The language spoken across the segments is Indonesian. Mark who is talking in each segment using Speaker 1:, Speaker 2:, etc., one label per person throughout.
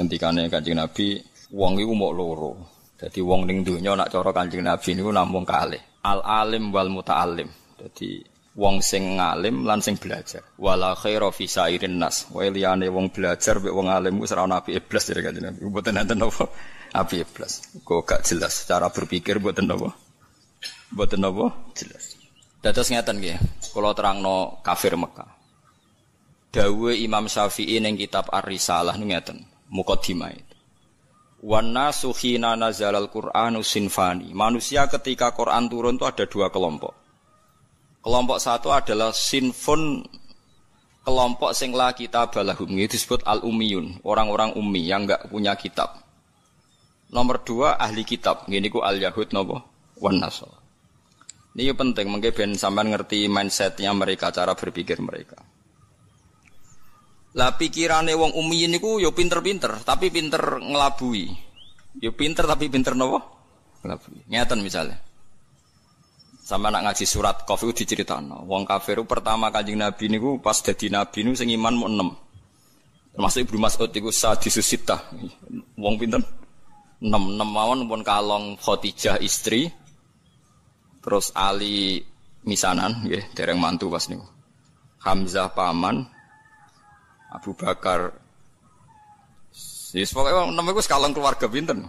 Speaker 1: ngendikane Kanjeng Nabi, wong iku mok loro. Dadi wong ning donya nak cara Kanjeng Nabi niku namung kalih. Al alim wal muta'allim. Dadi wong sing ngalim lan sing belajar. Wala khaira fi sairin nas. Wae liyane wong belajar mek wong alim wis ora ana apike blas jare Kanjeng Nabi. Mboten enten apa apike blas. Kok gak jelas cara berpikir mboten apa. Mboten apa jelas. Dados ngeten nggih. Kula terangno kafir Mekah. Dawuh Imam Syafi'i ning kitab Ar-Risalah niku ngeten, muqaddimah itu. Wan nasu khina nazalal Qur'anu sinfani. Manusia ketika Quran turun itu ada dua kelompok. Kelompok satu adalah sinfun, kelompok sing la kitab balahum, itu disebut al-ummiyun, orang-orang ummi yang enggak punya kitab. Nomor dua ahli kitab, ngene ku al-yahud napa wan nasara. Ini penting mengke ben sampean ngerti mindsetnya mereka, cara berpikir mereka. Lah pikirane wong ummi niku ya pinter-pinter, tapi pinter ngelabui. Ya pinter tapi pinter napa? Ngelabui. Ngeten misalnya. Sama nak ngaji surat Qaf iku diceritakno. Wong kafir pertama Kanjeng Nabi niku pas dadi nabi niku sing iman mu 6. Termasuk Ibnu Mas'ud iku sadisus sittah. Wong pinten? 6 mawon pun kalong Khadijah istri. Terus Ali misanan nggih, dereng mantu pas niku. Hamzah paman, Abu Bakar. Yes, pokoknya namanya itu sekalang keluarga pinten.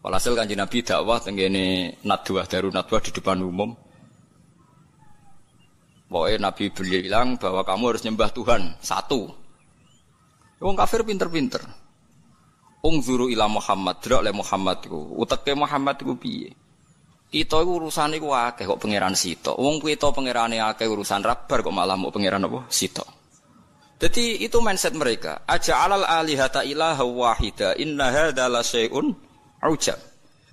Speaker 1: Walhasil Kanjeng Nabi dakwah tenggene nadwah darun nadwah di depan umum. Pokoknya Nabi bilang bahwa kamu harus nyembah Tuhan satu. Wong kafir pinter-pinter. Ungzuru ila Muhammad, drak le Muhammad iku. Uteke Muhammad iku piye? Kita iku urusane iku akeh kok pangeran sitok. Wong kita pangerane akeh urusan rabar kok malah mau pangeran apa? Sitok. Jadi itu mindset mereka. Aja'alal alihata ilaha wahida inna hadza la syai'un ujab.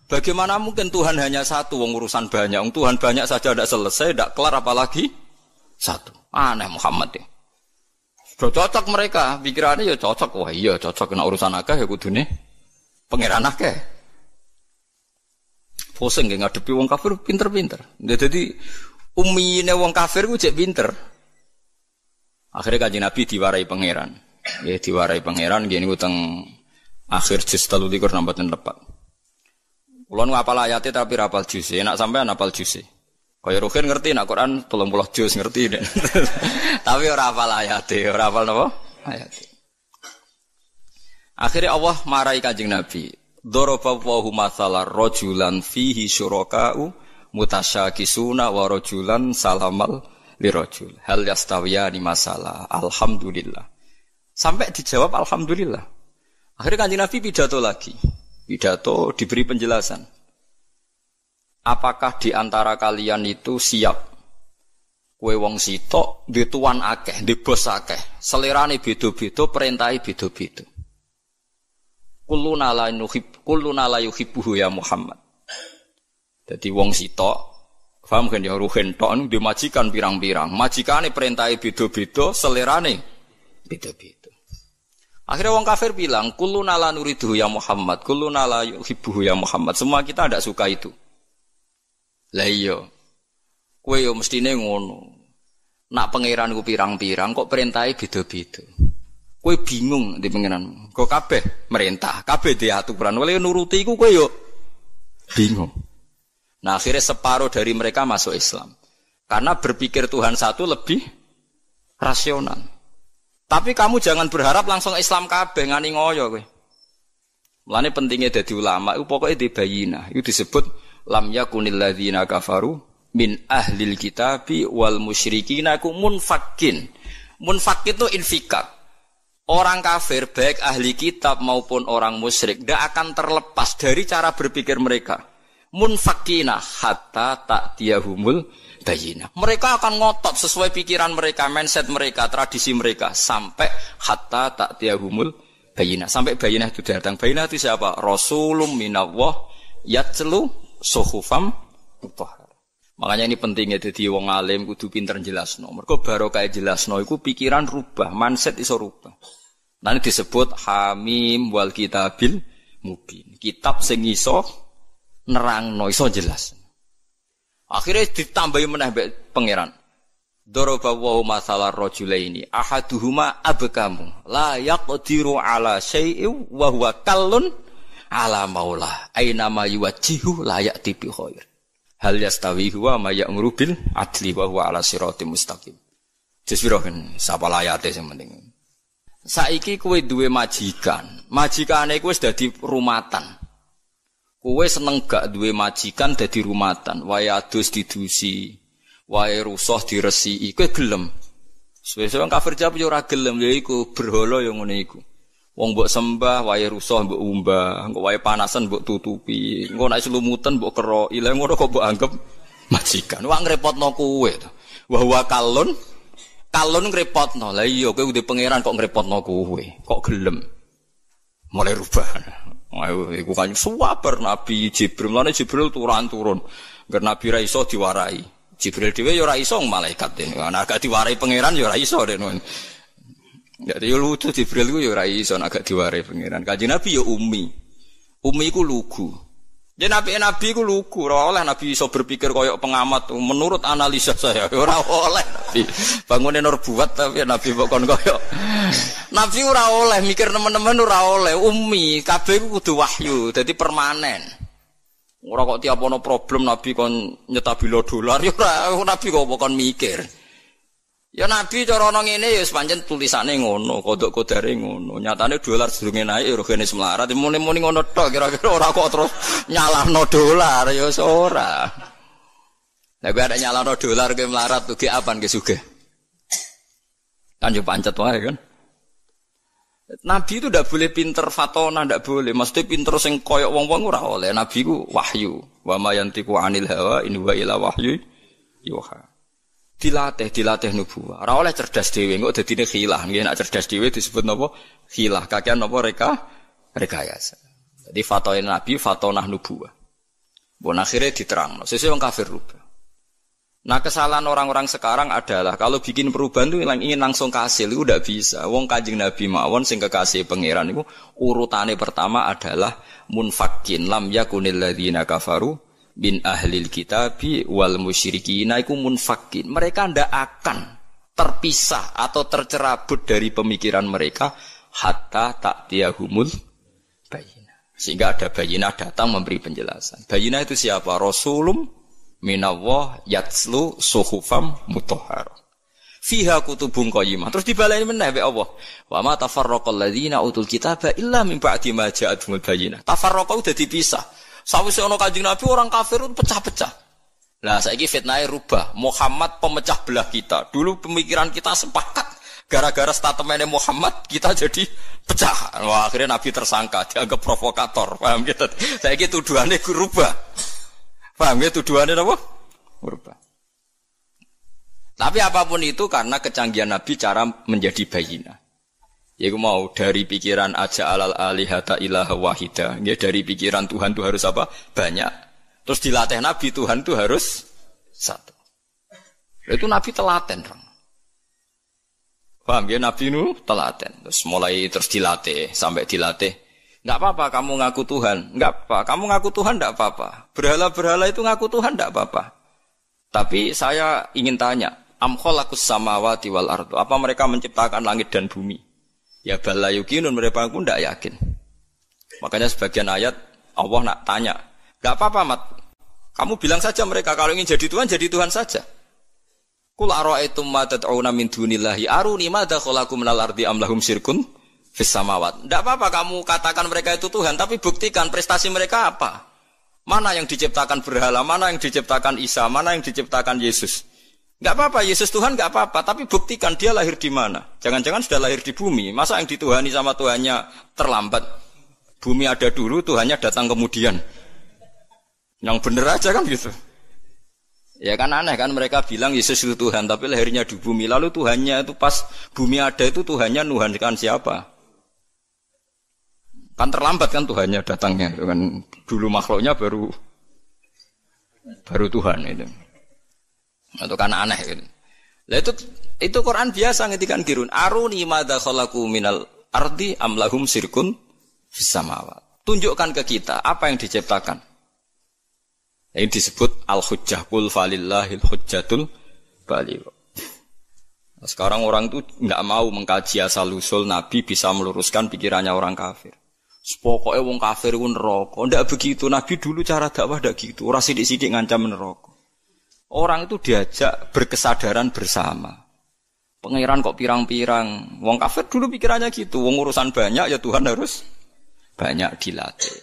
Speaker 1: Bagaimana mungkin Tuhan hanya satu, wong urusan banyak. Wong Tuhan banyak saja tidak selesai, tidak kelar apalagi satu. Aneh Muhammad ya. Sudah cocok mereka, pikirannya ya cocok. Wah iya cocok kena urusan akeh ya kudune pangeran akeh. Pusing nggih ngadepi wong kafir pinter-pinter. Jadi ummine wong kafir ku cek pinter. Akhirnya Kanjeng Nabi diwarai pangeran. Nggih diwarai pangeran nggih niku teng akhir juz 33 nambahan lepat. Kula nu hafal ayate tapi ra hafal juz. Enak sampean hafal juz. Kaya Ruhin ngerti nek Quran 30 juz ngerti. Tapi ora hafal ayate, ora hafal napa? Ayate. Akhirnya Allah marahi Kanjeng Nabi. Daraballahu mathalan rajulan fihi syuraka'u mutasyakisuna wa rajulan salamal lirajul hal yastawiyani masalah alhamdulillah. Sampai dijawab alhamdulillah. Akhirnya Kanjeng Nabi pidato lagi. Pidato diberi penjelasan. Apakah di antara kalian itu siap kowe wong sitok duwe tuan akeh, duwe bos akeh, selerane beda-beda, perintahe beda-beda. Kulluna la yuhibbuhu ya Muhammad. Jadi wong sitok, paham kan ya ruhen tok anu dimajikan pirang-pirang. Majikane perintahe beda-beda, selerane beda-beda. Akhirnya wong kafir bilang, kulluna la nuriduhu ya Muhammad, kulluna la yuhibbuhu ya Muhammad. Semua kita tidak suka itu. Lah iya. Kowe yo mestine ngono. Nak pangeran ku pirang-pirang kok perintahe beda-beda. Kowe bingung di pangeran. Kok kabeh merintah, kabeh diaturan. Oleh nuruti iku kowe yo bingung. Nah, akhirnya separuh dari mereka masuk Islam. Karena berpikir Tuhan satu lebih rasional. Tapi kamu jangan berharap langsung Islam kabeh ngani ngoyo kowe. Mulane pentingnya dadi ulama iku pokoke dibayina. Itu disebut lam yakunil ladzina kafaru min ahlil kitabi wal musyrikina ku munfakin. Munfak itu infikak. Orang kafir baik ahli kitab maupun orang musyrik tidak akan terlepas dari cara berpikir mereka. Munfakina hatta ta'tiyahumul bayinah. Mereka akan ngotot sesuai pikiran mereka, mindset mereka, tradisi mereka sampai hatta ta'tiyahumul bayinah. Sampai bayinah itu datang. Bayinah itu siapa? Rasulun minallah yatlu suhufam mutahhar. Makanya ini pentingnya jadi wong alim kudu pinter jelasno. Mergo barokah jelasno iku pikiran rubah, mindset iso rubah. Nanti disebut Hamim wal kitabil mubin. Kitab sing iso nerangno iso jelas. Akhirnya ditambahi meneh pangeran. Daraba wa masalar rajulaini ahaduhuma abkamu la yaqdiru ala syai'in wa huwa kallun ala maula aina ma yuwajjihu la ya'ti bi khair hal yastawi huwa ma ya'muru bil adli wa huwa ala siratim mustaqim. Jespiro kan sapa layate sing penting. Saiki kowe duwe majikan, majikane kowe wis dadi rumatan. Kowe seneng gak duwe majikan dadi rumatan, wae adus didusi, wae rusuh diresiki, kowe gelem. Suwe-suwe kafir jawab yo ora gelem, lha iku berhala yo ngene iku. Wong mbok sembah, wae rusuh mbok umbah, engko wae panasan mbok tutupi, engko nek selumutan mbok keroki, lha ngono kok mbok anggap majikan. Wong ngrepotno kowe to. Wa huwa kalun ngrepotno. Lah iya kowe udah pangeran kok ngrepotno kowe, kok gelem. Mulai rubah. Ayo iku kan suwabar Nabi Jibril. Lan Jibril turun. Ngger Nabi ra iso diwarai. Jibril dhewe ya ora iso malaikat dene. Nek gak diwarai pangeran ya ora iso dene. Jadi lucu Jibril ku ya ora iso nek gak diwarai pangeran. Kanjeng Nabi ya ummi. Ummi iku lugu. Ya nabi ku lugu, ora oleh Nabi iso berpikir koyok pengamat. Menurut analisa saya ora oleh Nabi. Bangune nur buat tapi Nabi kok kon koyok. Nabi ora oleh mikir teman-teman ora oleh ummi, kabeh ku kudu wahyu, dadi permanen. Ora kok tiap ono problem Nabi kon nyetabilo dolar ya ora Nabi kok kon mikir. Ya Nabi cara ana ngene ya pancen tulisane ngono, kodok-kodare ngono. Nyatane dolar sedurunge naik regane semlarat, muni-muni ngono tok kira-kira ora kok terus nyalahno dolar ya ora. Lah kowe ada nyalahno dolar kowe melarat tuh ge apan ge sugih. Kan yo pancet wae kan. Nabi itu ndak boleh pinter fatona, ndak boleh. Mesti pinter sing koyok wong-wong ora oleh. Nabi ku wahyu. Wa ma yantiqu 'anil hawa in huwa illa wahyu yuha. Dilatih nubuwah. Ora oleh cerdas dhewe, engko dadine khilah. Nggih nek cerdas dhewe disebut napa? Khilah. Kakean napa rekayasa. Jadi fatone Nabi fatonah nubuwah. Bon akhirnya diterangno. Sesuk wong kafir rubah. Nah kesalahan orang-orang sekarang adalah kalau bikin perubahan itu ingin langsung kasil itu tidak bisa. Wong Kanjeng Nabi mawon sing kekasih pangeran itu urutane pertama adalah munfakin lam yakunil ladzina kafaru bin ahlil kitabi wal musyrikin iku munfakin. Mereka ndak akan terpisah atau tercerabut dari pemikiran mereka hatta ta'tiyahumul bayyinah. Sehingga ada bayyinah datang memberi penjelasan. Bayyinah itu siapa? Rasulum minallah yatslu suhufam mutahharah. Fiha kutubun qayyimah. Terus dibaleni meneh be Allah. Wa ma tafarraqal ladzina utul kitaba illa min ba'di ma ja'atuhumul bayyinah. Tafarraqa udah dipisah. Sawise ana Kanjeng Nabi orang kafir itu pecah-pecah. Lah saiki fitnahe rubah. Muhammad pemecah belah kita. Dulu pemikiran kita sepakat. Gara-gara statementnya Muhammad kita jadi pecah. Wah, akhirnya Nabi tersangka, dianggap provokator. Paham gitu? Saiki tuduhane rubah. Paham ya tuduhannya apa? Berubah. Tapi apapun itu karena kecanggihan Nabi cara menjadi bayyinah. Yaitu mau dari pikiran aja alal alihata ilaha wahida. Ya, dari pikiran Tuhan itu harus apa? Banyak. Terus dilatih Nabi Tuhan itu harus satu. Itu Nabi telaten. Paham ya Nabi itu telaten. Terus mulai terus dilatih sampai dilatih. Enggak apa-apa kamu ngaku Tuhan, enggak apa. Kamu ngaku Tuhan enggak apa-apa. Berhala-berhala itu ngaku Tuhan enggak apa-apa. Tapi saya ingin tanya, am khalaqus samawati wal ardu? Apa mereka menciptakan langit dan bumi? Ya bala yuqinun, mereka pun enggak yakin. Makanya sebagian ayat Allah nak tanya, enggak apa-apa Mat. Kamu bilang saja mereka kalau ingin jadi Tuhan saja. Qul ara'aytum ma tad'una min dunillahi aruni madza khalaqu minal ardi am lahum syirkun fis samawat. Tidak apa-apa kamu katakan mereka itu Tuhan, tapi buktikan prestasi mereka apa. Mana yang diciptakan berhala, mana yang diciptakan Isa, mana yang diciptakan Yesus. Tidak apa-apa, Yesus Tuhan tidak apa-apa, tapi buktikan dia lahir di mana. Jangan-jangan sudah lahir di bumi. Masa yang dituhani sama Tuhannya terlambat. Bumi ada dulu, Tuhannya datang kemudian. Yang benar aja kan gitu. Ya kan aneh kan mereka bilang Yesus itu Tuhan, tapi lahirnya di bumi. Lalu Tuhannya itu pas bumi ada itu Tuhannya nuhankan siapa? Kan terlambat kan Tuhannya datangnya, kan dulu makhluknya baru Tuhan itu. Itu kan aneh gitu. Lah itu Quran biasa ngetikan kirun. Aruni madza khalaqu minal ardi am lahum sirkun fis samawat. Tunjukkan ke kita apa yang diciptakan. Ini disebut al-hujjah qul falillahil hujjatul baligh. Sekarang orang itu nggak mau mengkaji asal-usul Nabi bisa meluruskan pikirannya orang kafir. Pokoknya wong kafir itu neraka. Ndak begitu. Nabi dulu cara dakwah ndak gitu. Ora sithik-sithik ngancam neraka. Orang itu diajak berkesadaran bersama. Pangeran kok pirang-pirang. Wong kafir dulu pikirannya gitu. Wong urusan banyak ya Tuhan harus banyak dilatih.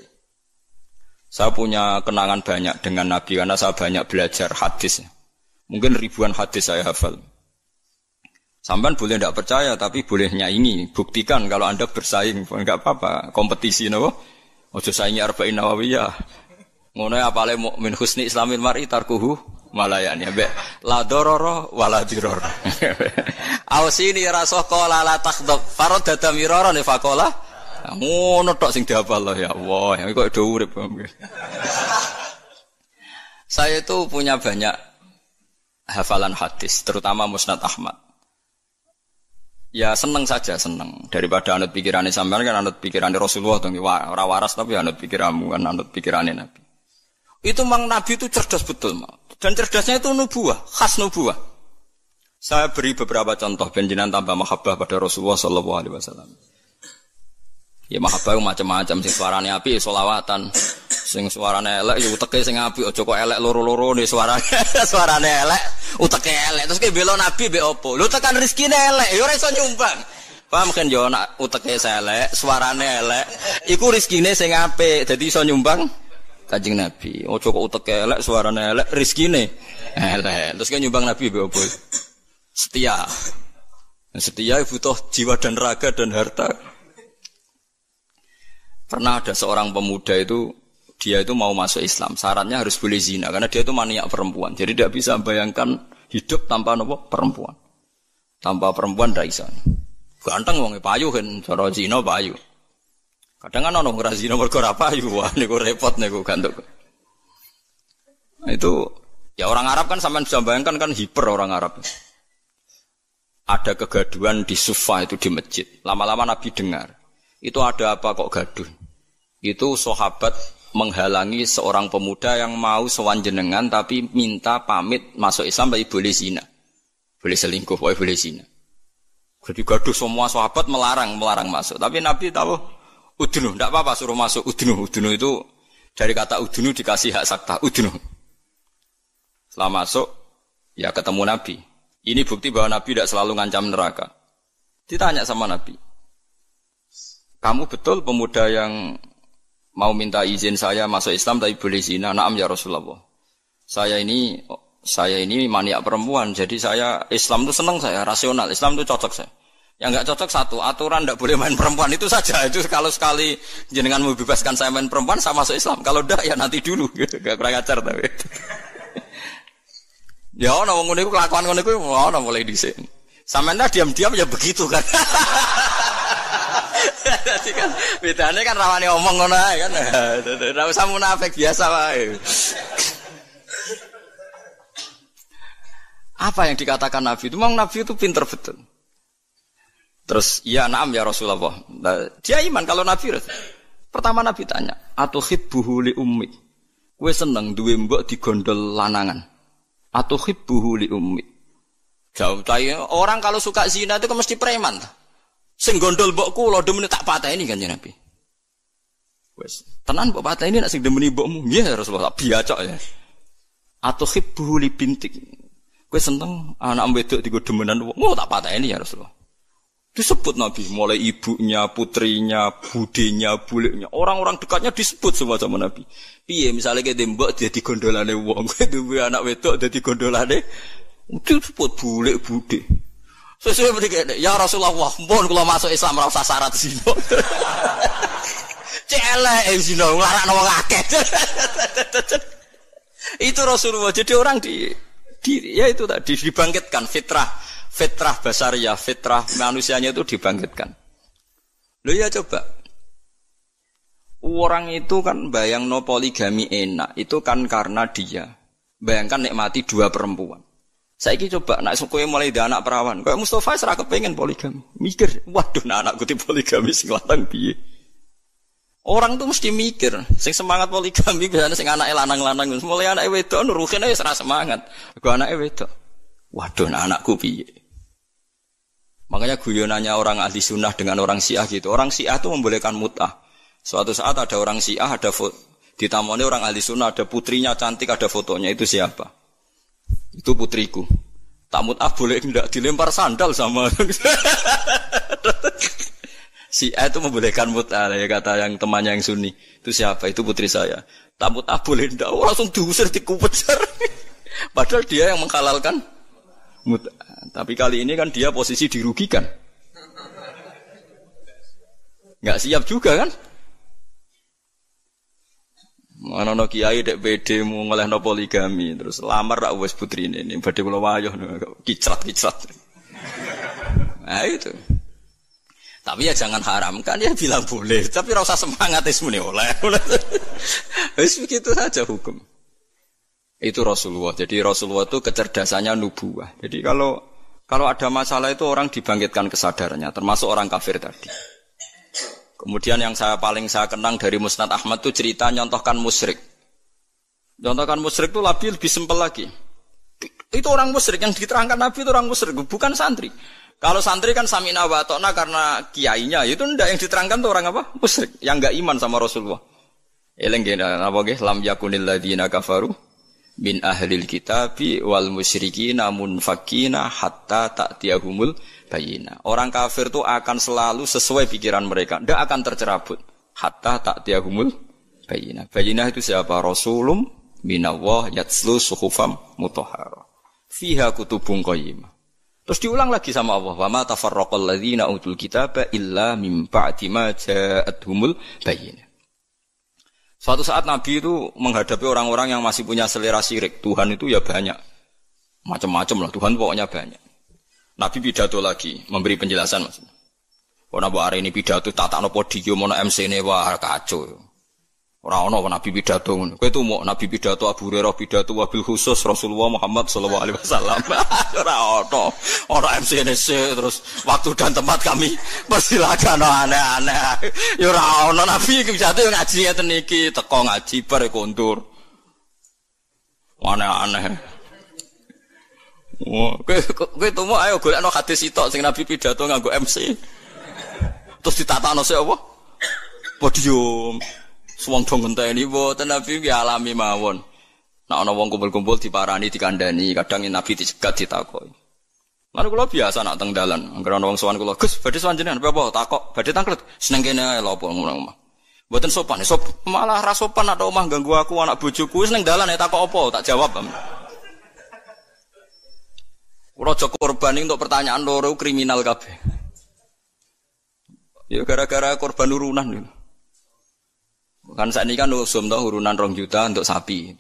Speaker 1: Saya punya kenangan banyak dengan Nabi karena saya banyak belajar hadis. Mungkin ribuan hadis saya hafal. Sampean boleh tidak percaya, tapi boleh nyaingi. Buktikan kalau Anda bersaing, enggak apa-apa. Kompetisi, no? Ojo saingi arba'in nawawiyah. Ngono apale mukmin husni islamil mar'i tarkuhu malayani. Mbek la dororo wala diror. Ausini rasoh qala la takhdab. Faradada mirara ne faqala. Ngono tok sing dihafal ya Allah. Kok do urip. Saya itu punya banyak hafalan hadis, terutama Musnad Ahmad. Ya seneng saja, seneng. Daripada anut pikirannya sampean kan anut pikirannya Rasulullah tuh ora waras tapi anut pikiranmu kan anut pikirannya Nabi. Itu mang Nabi itu cerdas betul, Mak. Dan cerdasnya itu nubuah, khas nubuah. Saya beri beberapa contoh benjenan tambah mahabbah pada Rasulullah sallallahu alaihi wasallam. Ya mahabbah macam-macam sing suarane apik selawatan, sing suarane elek ya uteke sing apik aja kok elek loro-loro ne suarane. Suarane elek uteke elek terus ki bela Nabi mbek opo? Lho tekan rezekine elek ya ora iso nyumbang. Paham kan yo nak uteke elek, suarane elek, iku rezekine sing apik dadi iso nyumbang Kanjeng Nabi. Aja kok uteke elek, suarane elek, rezekine elek. Terus ki nyumbang Nabi mbek opo? Setia. Setia butuh jiwa dan raga dan harta. Pernah ada seorang pemuda itu, dia itu mau masuk Islam. Syaratnya harus boleh zina, karena dia itu maniak perempuan. Jadi tidak bisa bayangkan hidup tanpa perempuan. Tanpa perempuan tidak bisa. Ganteng wong payu kan, cara zina payu. Kadang kan ono ora zina mergo ora payu, wah niku repot niku gantuk. Nah, itu ya orang Arab kan sampean bisa bayangkan kan hiper orang Arab. Ada kegaduhan di Sufa itu di masjid. Lama-lama Nabi dengar. Itu ada apa kok gaduh? Itu sahabat menghalangi seorang pemuda yang mau sowan jenengan tapi minta pamit masuk Islam tapi boleh zina. Boleh selingkuh, boleh zina. Jadi gaduh semua sahabat melarang masuk. Tapi Nabi tahu udunu, tidak apa-apa suruh masuk udunu. Udunu itu dari kata udunu dikasih hak sakta, udunu. Setelah masuk ya ketemu Nabi. Ini bukti bahwa Nabi tidak selalu ngancam neraka. Ditanya sama Nabi. Kamu betul pemuda yang mau minta izin saya masuk Islam tapi boleh zina? Naam ya Rasulullah. Saya ini maniak perempuan, jadi saya Islam itu senang saya, rasional. Islam itu cocok saya. Yang enggak cocok satu, aturan tidak boleh main perempuan itu saja. Itu kalau sekali jenengan mau bebaskan saya main perempuan, saya masuk Islam. Kalau enggak ya nanti dulu. Enggak kurang ajar tapi. Ya ana wong ngene iku kelakuan ngono iku ana mulai dhisik. Sampeyan diam-diam ya begitu kan. Jadi kan bedane kan rawane omong ngono ae kan. Ora usah munafik biasa wae. Apa yang dikatakan Nabi itu? Memang Nabi itu pinter betul. Terus, ya na'am ya Rasulullah. Dia iman kalau Nabi. Pertama Nabi tanya, atuhibbuhu li ummi. Kowe seneng duwe mbok digondol lanangan. Atuhibbuhu li ummi. Jauh tanya, orang kalau suka zina itu kan mesti preman. Sing gondol mbokku lho demene tak pateni kan Nabi. Wes, tenan mbok pateni nek sing demeni mbokmu. Nggih ya Rasulullah, biacok ya. Atuhibbuhu li bintik. Kowe seneng anak wedok digo demenan wong. Oh tak pateni ya Rasulullah. Disebut Nabi, mulai ibunya, putrinya, budenya, buliknya. Orang-orang dekatnya disebut semua sama Nabi. Piye misalnya kayak dembok jadi gondolane wong, duwe anak wedok jadi gondolane. Disebut bulik bude. Sesuai begini, ya Rasulullah, mohon kalau masuk Islam ora usah syarat zina. Celek zina nglarakno wong akeh. Itu Rasulullah. Jadi orang ya itu tadi dibangkitkan fitrah basariyah, fitrah manusianya itu dibangkitkan. Loh ya coba. Orang itu kan bayangno poligami enak, itu kan karena dia bayangkan nikmati dua perempuan. Saiki coba nek sukuke mulai dhe anak perawan, kayak Mustafa ora kepengin poligami. Mikir, waduh nah anakku di poligami sing lanang piye. Orang tuh mesti mikir, sing semangat poligami biasanya sing anake lanang-lanang, mulai anake wedok nuruhin ae ora semangat. Kok anake wedok. Waduh nah anakku piye. Makanya guyonannya orang ahli sunnah dengan orang Syiah gitu. Orang Syiah itu membolehkan mut'ah. Suatu saat ada orang Syiah, ada ditamoni orang ahli sunnah, ada putrinya cantik, ada fotonya. Itu siapa? Itu putriku. Tak mut'ah boleh enggak? Dilempar sandal sama. Syiah itu membolehkan mut'ah, ya kata yang temannya yang Sunni. Itu siapa? Itu putri saya. Tak mut'ah boleh enggak? Oh, langsung diusir, dikupejar. Padahal dia yang menghalalkan mut'ah. Tapi kali ini kan dia posisi dirugikan. Enggak siap juga kan? Mana no kiai dek BD mau ngelehno poligami terus lamar rak wis putrine ini badhe kula wayah kicrat. Nah itu. Tapi ya jangan haramkan ya bilang boleh, tapi ora usah semangat wis muni oleh. Wis begitu saja hukum. Itu Rasulullah. Jadi Rasulullah itu kecerdasannya nubuwah. Jadi kalau ada masalah itu orang dibangkitkan kesadarannya, termasuk orang kafir tadi. Kemudian yang paling saya kenang dari Musnad Ahmad itu cerita nyontohkan musyrik. Nyontohkan musyrik itu lebih simpel lagi. Itu orang musyrik yang diterangkan Nabi itu orang musyrik, bukan santri. Kalau santri kan samina wa ta'na karena kiainya, itu ndak yang diterangkan tuh orang apa? Musyrik, yang enggak iman sama Rasulullah. Eleng nggih napa nggih lam yakunil ladzina kafaru min ahlil kitabi wal musyrikina munfakina hatta ta'tiyahumul bayina. Orang kafir itu akan selalu sesuai pikiran mereka, tidak akan tercerabut hatta ta'tiyahumul bayina. Bayina itu siapa? Rasulum minallah yatslu suhufam mutahhara fiha kutubun qayyimah. Terus diulang lagi sama Allah, wa ma tafarraqal ladzina utul kitaba illa mim ba'di ma ja'atuhumul bayina. Suatu saat Nabi itu menghadapi orang-orang yang masih punya selera syirik. Tuhan itu ya banyak. Macam-macam lah. Tuhan pokoknya banyak. Nabi pidato lagi. Memberi penjelasan maksudnya. Kalau Nabi hari ini pidato, tatakno podium, mau MC ini, wah kacau. Orang-orang Nabi pidato. Kau itu mau Nabi pidato, Abu Hurairah pidato, wabil khusus Rasulullah Muhammad SAW. Orang MC ini terus waktu dan tempat kami persilakan aneh-aneh. Ya orang Nabi pidato yang ngaji ya teniki, teko ngaji bare kontur. Aneh-aneh. Wah, kowe itu mau ayo golekno hadis sitok sing Nabi pidato nganggo MC. Terus ditatakno sik apa? Podium. Wong dong ngenteni mboten Nabi ki alami mawon. Nek ana wong kumpul-kumpul diparani dikandani, kadang Nabi dicegat ditakoki. Lan kula biasa nak teng dalan, anggere ana wong sowan kula, "Gus, badhe sowan jenengan apa takok? Badhe tanglet." Seneng kene ae lho apa ngono omah. Mboten sopan, malah ra sopan nek omah ganggu aku anak bojoku, wis ning dalan ae takok apa, tak jawab. Kula aja korban untuk pertanyaan loro kriminal kabeh. Ya gara-gara korban urunan lho. Kan saat ini kan usum toh urunan 2 juta untuk sapi.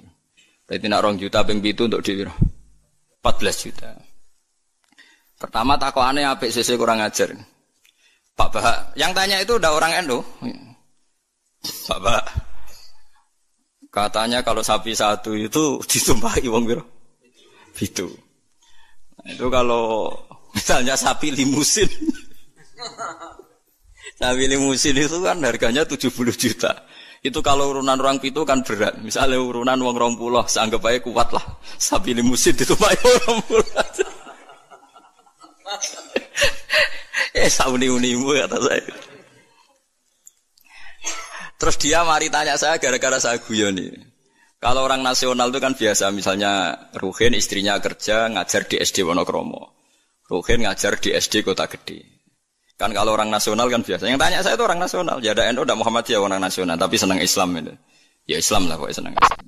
Speaker 1: Berarti nak 2 juta ping 7 untuk di 14 juta. Pertama takokane apik sese kurang ajar. Pak Bah, yang tanya itu udah orang NU. Pak Bah. Katanya kalau sapi satu itu ditumpahi wong piro? 7. Nah, itu kalau misalnya sapi limusin. Sapi limusin itu kan harganya 70 juta. Itu kalau urunan orang pitu kan berat. Misalnya urunan wong 20, seanggap aja kuat lah. Sapi limusin ditumpahi 20. Sauni-unimu kata saya. Terus dia mari tanya saya gara-gara saya guyoni. Kalau orang nasional itu kan biasa. Misalnya Ruhin istrinya kerja ngajar di SD Wonokromo. Ruhin ngajar di SD Kota Gede. Kan kalau orang nasional kan biasa. Yang tanya saya itu orang nasional. Ya ada NU, ada Muhammadiyah orang nasional. Tapi senang Islam itu. Ya Islam lah pokoknya senang Islam.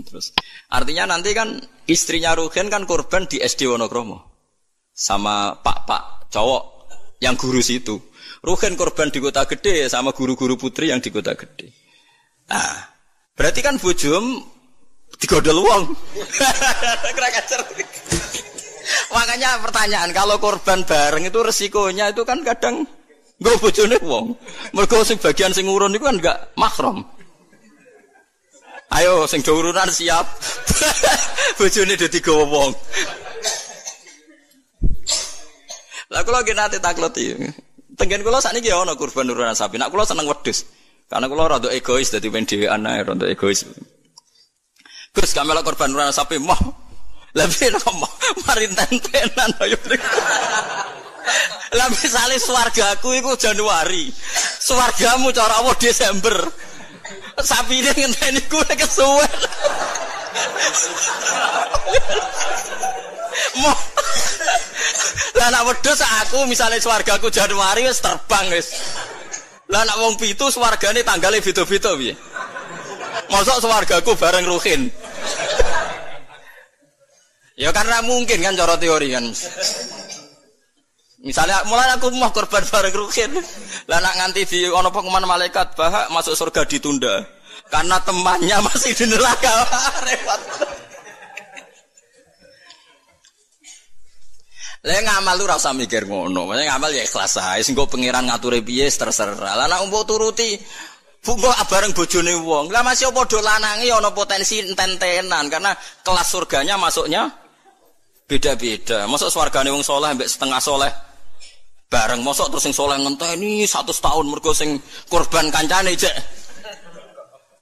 Speaker 1: Terus artinya nanti kan istrinya Ruhin kan korban di SD Wonokromo. Sama pak cowok yang guru situ. Ruhin korban di Kota Gede sama guru-guru putri yang di Kota Gede. Nah, berarti kan bojom digodol wong. Kira kacer. Makanya pertanyaan, kalau korban bareng itu resikonya itu kan kadang nggo bojone wong. Mergo sing bagian sing urun iku kan enggak mahram. Ayo sing do urunan siap. Bojone do digawa wong. Lah kula ge nate taklot iki. Tenggen kula sakniki ya ana korban urunan sapi. Nek kula seneng wedhus. Karena kula rada egois dadi men dhewean ae rada egois. Gus kamela korban urunan sapi mah. Lebih nama mari tentenan ayo. Lah misale swargaku iku Januari. Swargamu cara apa Desember. Sapine ngenteni ku nek kesuwen. Lah nek wedhus aku misale swargaku Januari wis terbang wis. Lah nek wong pitu swargane tanggale beda-beda piye? Mosok swargaku bareng Ruhin. Ya karena mungkin kan cara teori kan. Misalnya mulai aku mau korban bareng Ruhin. Lah nak nganti di ono pengumuman malaikat bahwa masuk surga ditunda karena temannya masih di neraka. Repot. Lah ngamal lu ora usah mikir ngono. Maksudnya ngamal ya ikhlas ae. Sing go pangeran ngature piye terserah. Lah nak umpuk turuti bungo bareng bojone wong. Lah masih padha lanange ana potensi enten-entenan karena kelas surganya masuknya beda-beda. Mosok swargane wong saleh mbek setengah saleh bareng mosok terus sing saleh ngenteni 100 tahun mergo sing korban kancane cek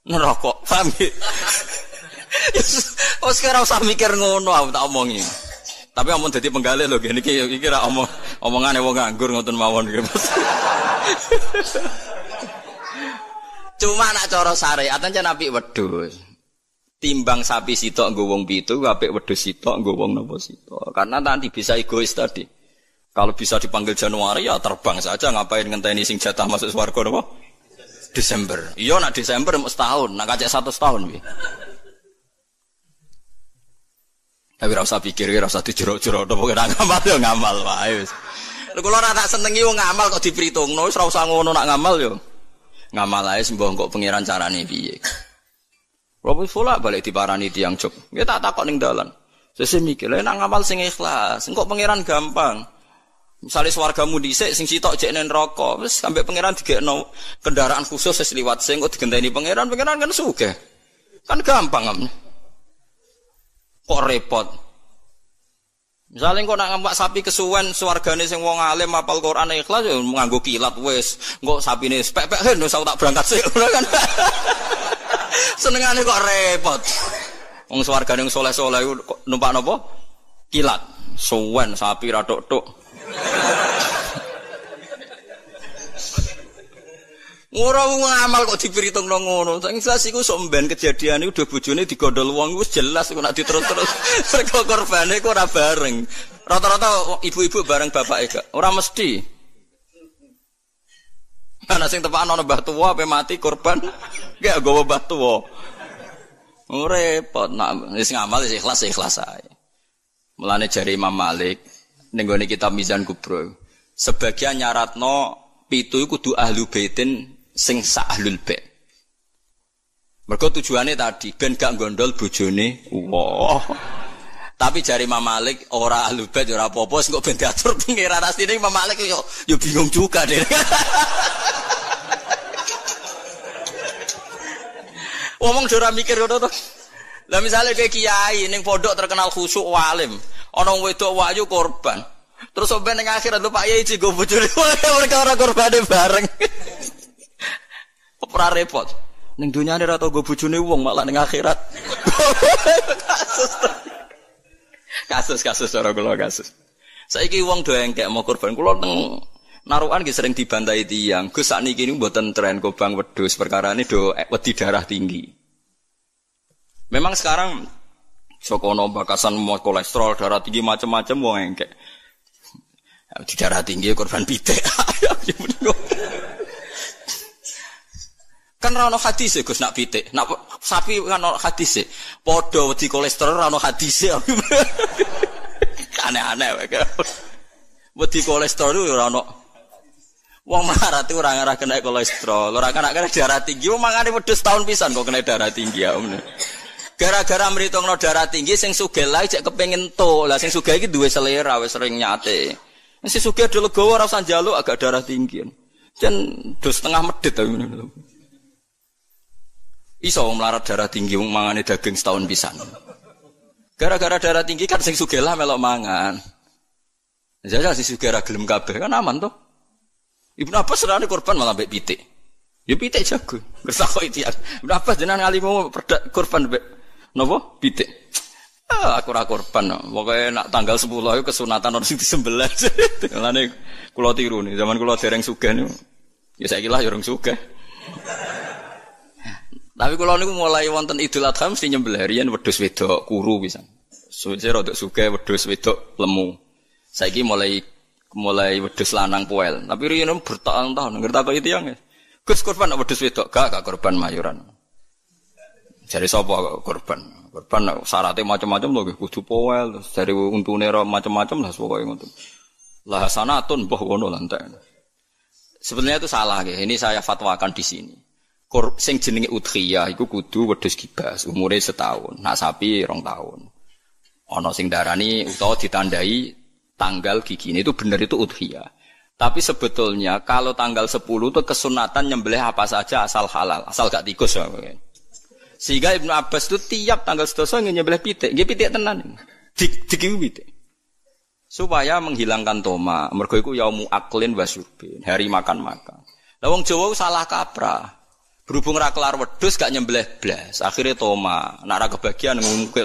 Speaker 1: neraka. Paham ya? Wes ora usah mikir ngono aku tak omongi. Tapi amun dadi penggalih lho ngene iki ra omongane wong nganggur ngoten mawon iki. Cuma nak cara syariat ancen apik wedhus. Timbang sapi sitok nggo wong pitu apik wedhus sitok nggo wong napa sitok. Karena nanti bisa egois tadi. Kalau bisa dipanggil Januari ya terbang saja ngapain ngenteni sing jatah masuk swarga napa? Desember. Iya nak Desember mesti setahun, nak kacek 100 tahun piye. Tapi ora usah pikir, ora usah dijero-jero apa kira ngamal yo ngamal wae wis. Kula ora tak senengi wong ngamal kok dipritungno, wis ora usah ngono nak ngamal yo. Ngamal ae sembah kok pangeran carane piye. Robo fulla balik diparani tiyang jog. Ya tak takok ning dalan. Sesuk mikir, lha nak ngamal sing ikhlas, engko pangeran gampang. Misale swargamu dhisik sing sitok jek ning neraka, wis sampe pangeran digekno kendaraan khusus wis liwat sing kok digenteni pangeran kan sugih. Kan gampang. Kok repot. Misale kok nak ngampak sapi kesuwen swargane sing wong alim hafal Quran ikhlas ya nganggo kilat wis. Engko sapine pek-pek hen wis tak berangkat sik kan. Senengane kok repot. Wong swargane wong saleh-saleh kok numpak napa? Kilat. Suwen sapi ra tok-tok. Ora ngamal kok dipiritungno ngono. Sing jelas iku sok mben kejadian iku udah bojone digondol wong wis jelas kok nek diterus-terus mergo korbane kok ora bareng. Rata-rata ibu-ibu bareng bapake gak. Ora mesti. Ana sing tepakan ana mbah tuwa ape mati korban gak gowo mbah tuwa. Repot nak wis ngamal wis ikhlas ae. Mulane jare Imam Malik ning gone kitab Mizan Kubro. Sebagian nyaratno pitu iku kudu ahlu baitin sing sak ahlul bait. Mergo tujuane tadi ben gak gondol bojone wong. Tapi jari Imam Malik ora ahlul bait ora apa-apa sing kok ben diatur pengiran asline Imam Malik yo bingung juga deh. Ngomong ora mikir ngono to. Lah misale kayak kiai ning pondok terkenal khusyuk walim, ana wedok wayu korban. Terus sampe ning akhirat lho Pak Yai jigo bojone ora korbane bareng. Ora repot. Ning dunyane ora tau go bojone wong malah ning akhirat. Kasus ora kula kasus. Saiki wong do engkek mau korban kula teng narukan nggih sering dibantai tiyang. Gus sakniki niku mboten tren kobang wedhus perkarane do wedi darah tinggi. Memang sekarang sokono bakasan mau kolesterol darah tinggi macam-macam wong engkek. Di darah tinggi korban pitik. Kan ra ono hadis Gus nak pitik. Nak sapi kan ono hadis. Padha wedi kolesterol ra ono hadis. Aneh-aneh wae. Wedi kolesterol ora ono. Wong melarat ora ngarah kena kolesterol, ora kena darah tinggi. Wong mangane wedhus tahun pisan kok kena darah tinggi ya. Gara-gara mritungno darah tinggi sing sugih lae cek kepengin to. Lah sing sugih iki duwe selera wis sering nyate. Sing sugih do legowo ora usah njaluk agak darah tinggi. Jan do setengah medhit ta ngono. Iso melarat darah tinggi wong mangane daging setahun pisan. Gara-gara darah tinggi kan sing sugih lah melok mangan. Jajal sing sugih ra gelem kabeh kan aman to. Ibnu Abbas serane korban malah mbek pitik. Ya pitik jago. Ngersakok iki. Ibnu Abbas jenengan ngalimu korban mbek napa? Pitik. aku ora korban. Pokoke nak tanggal 10 iku kesunatan orang sing disembelih. Lane kula tiru nih, zaman kula dereng sugih niku. Ya saiki lah ya urung sugih. Tapi kula niku mulai wonten Idul Adha mesti nyembelih riyen wedhus wedok kuru pisan. Suwe rada sugih wedhus wedok lemu. Saiki mulai wedhus lanang poel. Tapi riyen bertahun-tahun ngerti apa itu yang. Gus korban wedhus wedok gak korban mayuran. Jare sapa korban? Korban syaratnya macam-macam lho nggih kudu poel terus dari untune macam-macam lah pokoke ngoten. Lah sanatun mbah ngono lah entek. Sebenarnya itu salah nggih. Ini saya fatwakan di sini. Sing jenenge udhiyah iku kudu wedhus kibas, umure setahun. Nak sapi 2 tahun. Ana sing darani utawa ditandai tanggal gigine itu bener itu udhiyah. Tapi sebetulnya kalau tanggal 10 itu kesunatan nyembelih apa saja asal halal, asal gak tikus ya. Sehingga Ibnu Abbas itu tiap tanggal 11 nyembelih pitik, nggih pitik tenan. Dik pitik. Supaya menghilangkan toma, mergo iku yaumu aklin wa syurbin, hari makan-makan. Lah wong Jawa salah kaprah. Berhubung ra kelar wedhus gak nyembelih blas, akhire toma. Nek ra kebagian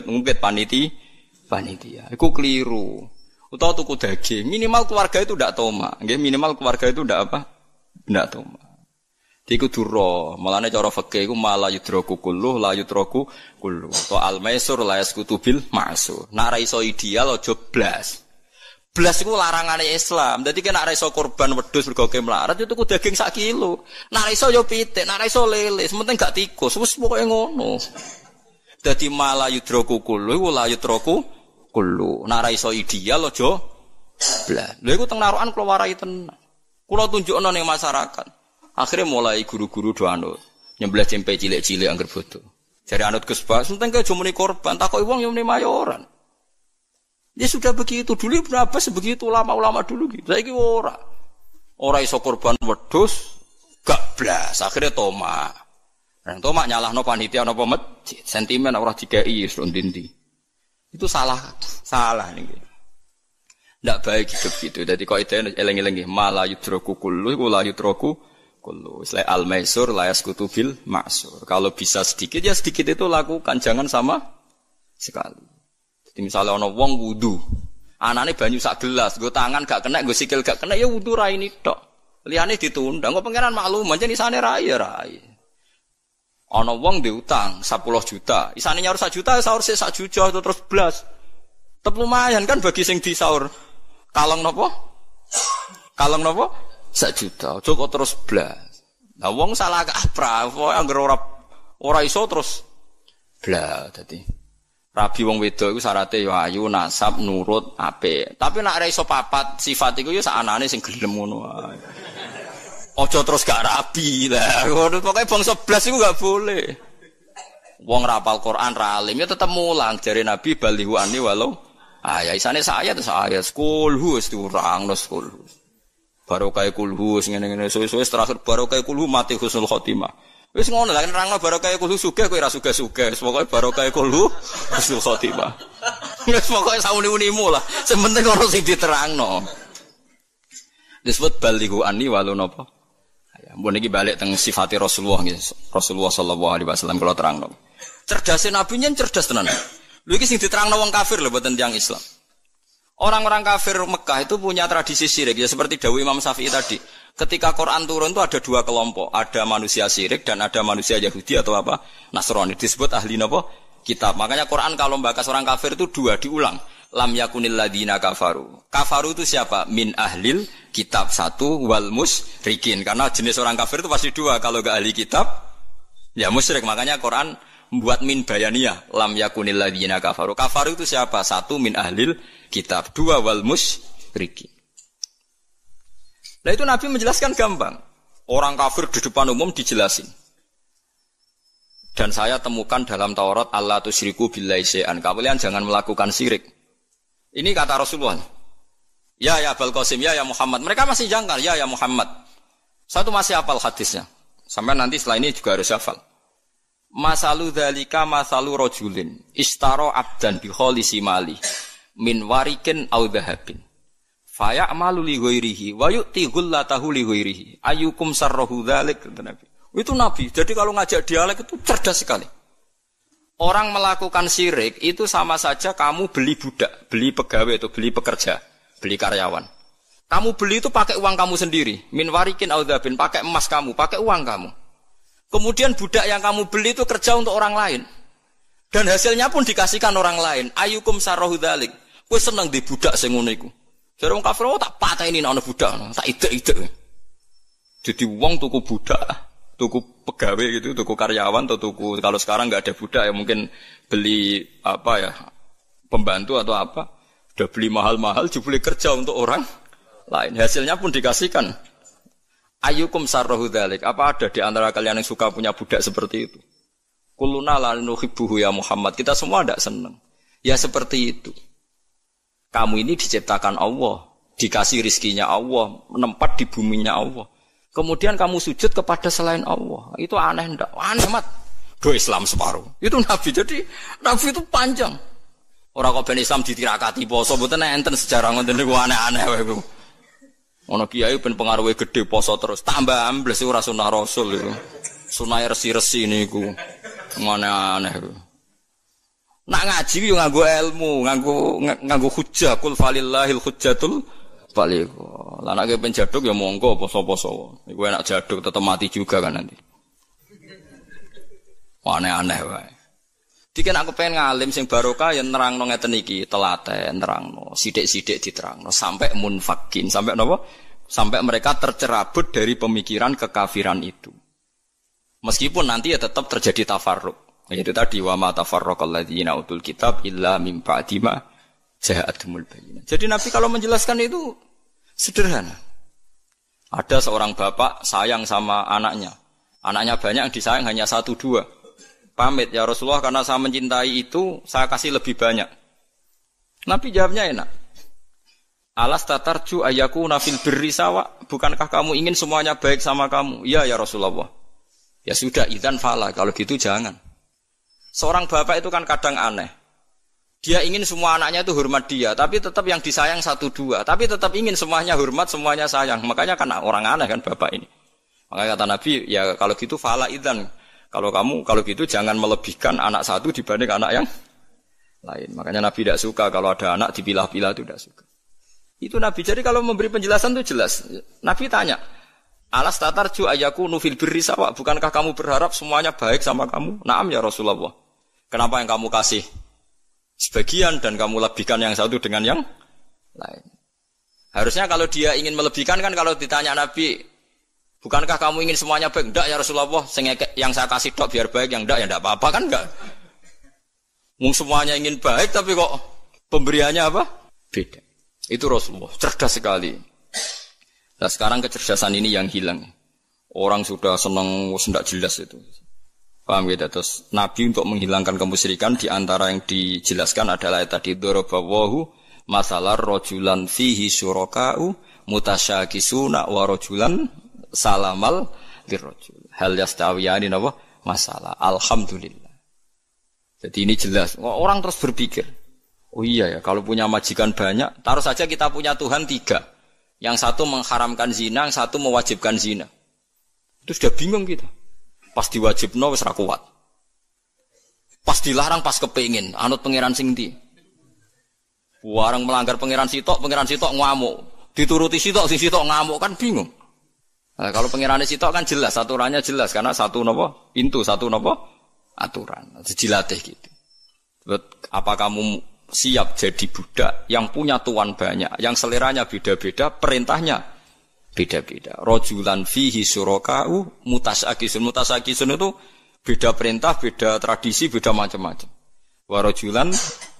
Speaker 1: ngungkit panitia. Iku keliru. Utawa tuku daging, minimal keluarga itu ndak toma. Nggih, minimal keluarga itu ndak apa? Ndak toma. Iku duro, malane cara fikih iku mala yudraku kullu la yudraku kullu. To al-maisur la yaskutu bil ma'sur. Nek ra iso ideal aja blas. Blas iku larangane Islam. Dadi nek ora iso korban wedhus mergo melarat yo tuku daging 1 kilo. Nek ora iso yo pitik, nek ora iso lele, sementing gak tikus. Wis pokoke ngono. Dadi mala yudraku kullu iku la yudraku kullu. Nek ora iso ideal aja blas. Lha iku teng narukan kula warai tenan. Kula tunjukno ning masyarakat. Akhirnya mulai guru-guru do anut nyembelih cempe cilik-cilik angger bodo. Jare anut Gus Bak, seneng ke jumuni korban, takoki wong yo muni mayoran. Dia sudah begitu dulu berapa sebegitu ulama-ulama dulu gitu. Saiki ora. Ora iso korban wedhus gak blas, akhirnya toma. Nang toma nyalahno panitia napa masjid, sentimen ora dikai wis ndi. Itu salah niki. Ndak baik hidup gitu. Dadi kok ide eleng-eleng nggih, mala yudraku kullu iku la yudraku kullu. Isla al-maisur la yaskutu bil ma'sur. Kalau bisa sedikit ya sedikit itu lakukan, jangan sama sekali. Jadi misalnya ana wong wudu, anane banyu sak gelas, nggo tangan gak kena, nggo sikil gak kena ya wudu ra ini tok. Liyane ditunda, engko pangeran maklum, pancen isane ra ya rai. Ana wong diutang 10 juta, isane nyaur 1 juta, sahur 1 juta itu terus blas. Tetep lumayan kan bagi sing disaur. Kalong napa? 1 juta. Aja kok terus blas. Lah wong salah kaprah, pokoke anggere ora iso terus blas dadi. Rabi wong wedok iku syaraté ya ayu, nasab, nurut, apik. Tapi nek ora iso papat sifat iku ya sakanane sing gelem ngono wae. Aja terus gak rabi lah. Pokoke bangsa blas iku gak boleh. Wong ra hafal Quran ra alim ya tetep mulang jare Nabi balihu ani walau ya isane saya terus ayat kulhu wis diurangno kulhu. Barokah kulhu ngene-ngene suwe-suwe terakhir barokah kulhu mati husnul khotimah. Wis ngono lah nerangno barokah kulhu sugih kowe ora sugih-sugih. Pokoke barokah kulhu husnul khotimah. Wis pokoke sauni-unimu lah. Sing penting ono sing diterangno. Disebut balihu ani walau napa? Ya, mbon iki balik teng sifate Rasulullah nggih. Rasulullah sallallahu alaihi wasallam kula terangno. Cerdase Nabi nyen cerdas tenan. Lho iki sing diterangno wong kafir lho mboten tiyang Islam. Orang-orang kafir Mekah itu punya tradisi syirik ya seperti dawuh Imam Syafi'i tadi. Ketika Quran turun itu ada 2 kelompok, ada manusia syirik dan ada manusia Yahudi atau apa? Nasrani disebut ahli napa? Kitab. Makanya Quran kalau membahas orang kafir itu 2 diulang. Lam yakunil ladina kafaru. Kafaru itu siapa? Min ahlil kitab 1 wal musyrikin. Karena jenis orang kafir itu pasti 2. Kalau enggak ahli kitab ya musyrik. Makanya Quran membuat min bayaniyah. Lam yakunil ladina kafaru. Kafaru itu siapa? 1 min ahlil kitab, 2 wal musyrikin. Nah itu Nabi menjelaskan gampang. Orang kafir di depan umum dijelasin. Dan saya temukan dalam Taurat Allah tusyriku billahi syai'an. Kalian jangan melakukan syirik. Ini kata Rasulullah. Ya Abul Qasim, ya Muhammad. Mereka masih jangkar, ya Muhammad. Satu masih hafal hadisnya. Sampai nanti setelah ini juga harus hafal. Masalu dzalika masalu rajulin istara abdan bi khalisi mali min warikin aw dhahabin. Fa ya'malu li ghairihi wa yu'ti ghullatahu li ghairihi. Ayyukum sarrahu dzalik kata Nabi. Itu Nabi. Jadi kalau ngajak dialek itu cerdas sekali. Orang melakukan syirik itu sama saja kamu beli budak, beli pegawai atau beli pekerja, beli karyawan. Kamu beli itu pakai uang kamu sendiri. Min warikin audabin, pakai emas kamu, pakai uang kamu. Kemudian budak yang kamu beli itu kerja untuk orang lain. Dan hasilnya pun dikasihkan orang lain. Ayyukum sarrahu dzalik. Kowe seneng di budak sing ngono iku. Jare wong kafir tak pateni nek ana budak, tak ide-ide. Jadi uang tuku budak, tuku pegawai gitu, tuku karyawan atau tuku kalau sekarang nggak ada budak ya mungkin beli apa ya pembantu atau apa, udah beli mahal-mahal, jebule kerja untuk orang lain. Hasilnya pun dikasihkan. Ayyukum sarrahu dzalik. Apa ada di antara kalian yang suka punya budak seperti itu? Kulluna la nuhibbuhu ya Muhammad. Kita semua tidak senang. Ya seperti itu. Kamu ini diciptakan Allah, dikasih rizkinya Allah, menempat di buminya Allah. Kemudian kamu sujud kepada selain Allah. Itu aneh enggak? Aneh mat. Do Islam separuh. Itu Nabi. Jadi Nabi itu panjang. Orang kok ben Islam ditirakati poso mboten enten sejarah ngoten niku aneh-aneh wae iku. Ono kiai ben pengaruhe gede poso terus. Tambah ambles ora sunah Rasul iku. Sunah resi-resi niku. Aneh-aneh iku. Nak ngaji yo nganggo ilmu, nganggo hujjah kul falillahil hujjatul baligh. Lah nek ben jaduk ya monggo poso-poso. Iku enak jaduk tetep mati juga kan nanti. Aneh-aneh wae. Diken aku pengen ngalim sing barokah ya nerangno ngeten iki, telaten nerangno, sithik-sithik diterangno sampai munfakin, sampai napa? Sampai mereka tercerabut dari pemikiran kekafiran itu. Meskipun nanti ya tetap terjadi tafarruq. Itu tadi wa ma tafarraqal ladzina utul kitab illa mim ba'di ma ja'atumul bayyinah. Jadi Nabi kalau menjelaskan itu sederhana. Ada seorang bapak sayang sama anaknya. Anaknya banyak yang disayang hanya 1-2. Pamit ya Rasulullah karena saya mencintai itu saya kasih lebih banyak. Nabi jawabnya enak. Alas tatarju ayakuna fil birri sawa. Bukankah kamu ingin semuanya baik sama kamu? Iya ya Rasulullah. Ya sudah idzan fala, kalau gitu jangan. Seorang bapak itu kan kadang aneh. Dia ingin semua anaknya itu hormat dia, tapi tetap yang disayang 1-2. Tapi tetap ingin semuanya hormat, semuanya sayang. Makanya kan orang aneh kan bapak ini. Makanya kata Nabi, ya kalau gitu fala idzan. Kalau gitu jangan melebihkan anak satu dibanding anak yang lain. Makanya Nabi tidak suka kalau ada anak dipilah-pilah, itu tidak suka. Itu Nabi. Jadi kalau memberi penjelasan itu jelas. Nabi tanya, alas tatarju ayakunu fil birri sawa. Bukankah kamu berharap semuanya baik sama kamu? Naam ya Rasulullah. Kenapa yang kamu kasih sebagian dan kamu lebihkan yang satu dengan yang lain? Harusnya kalau dia ingin melebihkan kan kalau ditanya Nabi, bukankah kamu ingin semuanya baik? Enggak ya Rasulullah, yang saya kasih tok biar baik, yang enggak ya enggak apa-apa kan enggak. Semuanya ingin baik tapi kok pemberiannya apa? Beda. Itu Rasulullah, cerdas sekali. Nah sekarang kecerdasan ini yang hilang. Orang sudah senang, tidak jelas itu. Paham gitu? Terus Nabi untuk menghilangkan kemusyrikan di antara yang dijelaskan adalah tadi dorobawahu masalah rojulan fihi syuraka'u mutasyakisuna wa rojulan salamal lirrajul. Hal yastawiyani napa? Masalah. Alhamdulillah. Jadi ini jelas. Orang terus berpikir, oh iya ya, kalau punya majikan banyak, taruh saja kita punya Tuhan 3. Yang satu mengharamkan zina, yang satu mewajibkan zina. Itu sudah bingung kita. Pas diwajibno wis ra kuat. Pas dilarang pas kepengin, anut pangeran sing ndi. Warang melanggar pangeran sitok ngamuk. Dituruti sitok, sing sitok ngamuk kan bingung. Nah, kalau pangerane sitok kan jelas, aturannya jelas karena satu napa? Pintu, satu napa? Aturan. Dilatih gitu. Apa kamu siap jadi budak yang punya tuan banyak, yang seleranya beda-beda, perintahnya beda-beda. Rojulan fihi syuraka'u mutasyakisun. Mutasyakisun itu beda perintah, beda tradisi, beda macam-macam. Wa rojulan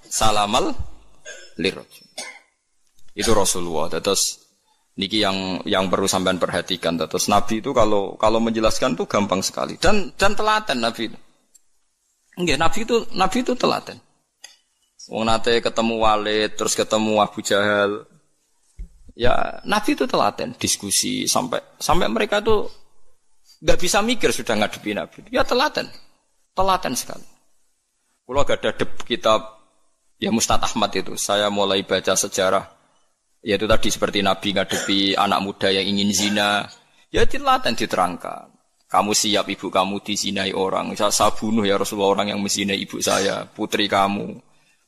Speaker 1: salamal lirrajul. Itu Rasulullah. Terus niki yang perlu sampean perhatikan. Terus Nabi itu kalau menjelaskan tuh gampang sekali dan telaten Nabi itu. Nggih, Nabi itu telaten. Wong nate ketemu Walid, terus ketemu Abu Jahal. Ya, Nabi itu telaten, diskusi sampai mereka tuh enggak bisa mikir sudah ngadepi Nabi. Ya telaten sekali. Kalau gak ada kitab ya Mustad Ahmad itu, saya mulai baca sejarah. Yaitu tadi seperti Nabi ngadepi anak muda yang ingin zina. Ya telaten diterangkan. Kamu siap ibu kamu dizinai orang. Saya bunuh ya Rasulullah orang yang menzinai ibu saya, putri kamu,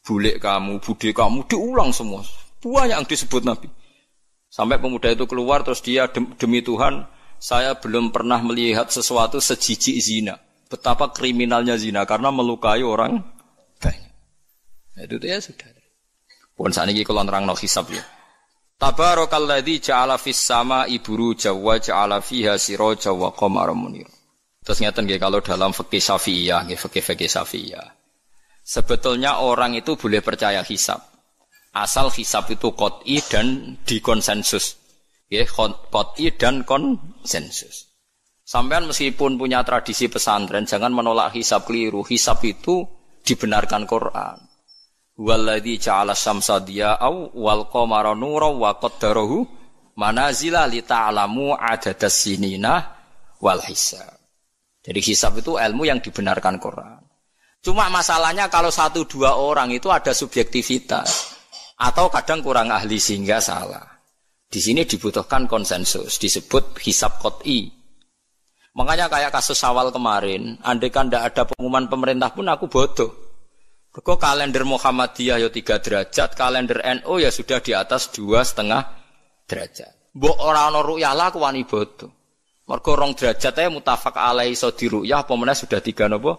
Speaker 1: bulik kamu, bude kamu, diulang semua. Banyak yang disebut Nabi. Sampai pemuda itu keluar terus dia demi Tuhan, saya belum pernah melihat sesuatu sejijik zina. Betapa kriminalnya zina karena melukai orang banyak. Itu ya sudah. Pun saniki kula nerangno hisab ya. Tabarakalladzi ja'ala fis sama'i buruja wa ja'ala fiha siraja wa qamaran munir. Terus ngeten nggih kalau dalam fikih Syafi'iyah nggih fikih Syafi'iyah. Sebetulnya orang itu boleh percaya hisab. Asal hisab itu qat'i dan dikonsensus. Nggih, qat'i dan konsensus. Sampean meskipun punya tradisi pesantren jangan menolak hisab keliru. Hisab itu dibenarkan Quran. Walladzi ja'ala syamsa diya'aw wal qamara nuran wa qaddarahu manazila li ta'lamu adadas sinina wal hisab. Jadi hisab itu ilmu yang dibenarkan Quran. Cuma masalahnya kalau 1-2 orang itu ada subjektivitas atau kadang kurang ahli sehingga salah. Di sini dibutuhkan konsensus, disebut hisab qat'i. Makanya kayak kasus Syawal kemarin, andai kan tidak ada pengumuman pemerintah pun aku bodoh. Kok kalender Muhammadiyah ya 3 derajat, kalender NU ya sudah di atas 2,5 derajat. Mbok ora ana ru'yah lah aku wani bodoh. Mergo 2 derajat ae mutafaq alaihi iso diru'yah apa meneh sudah 3 napa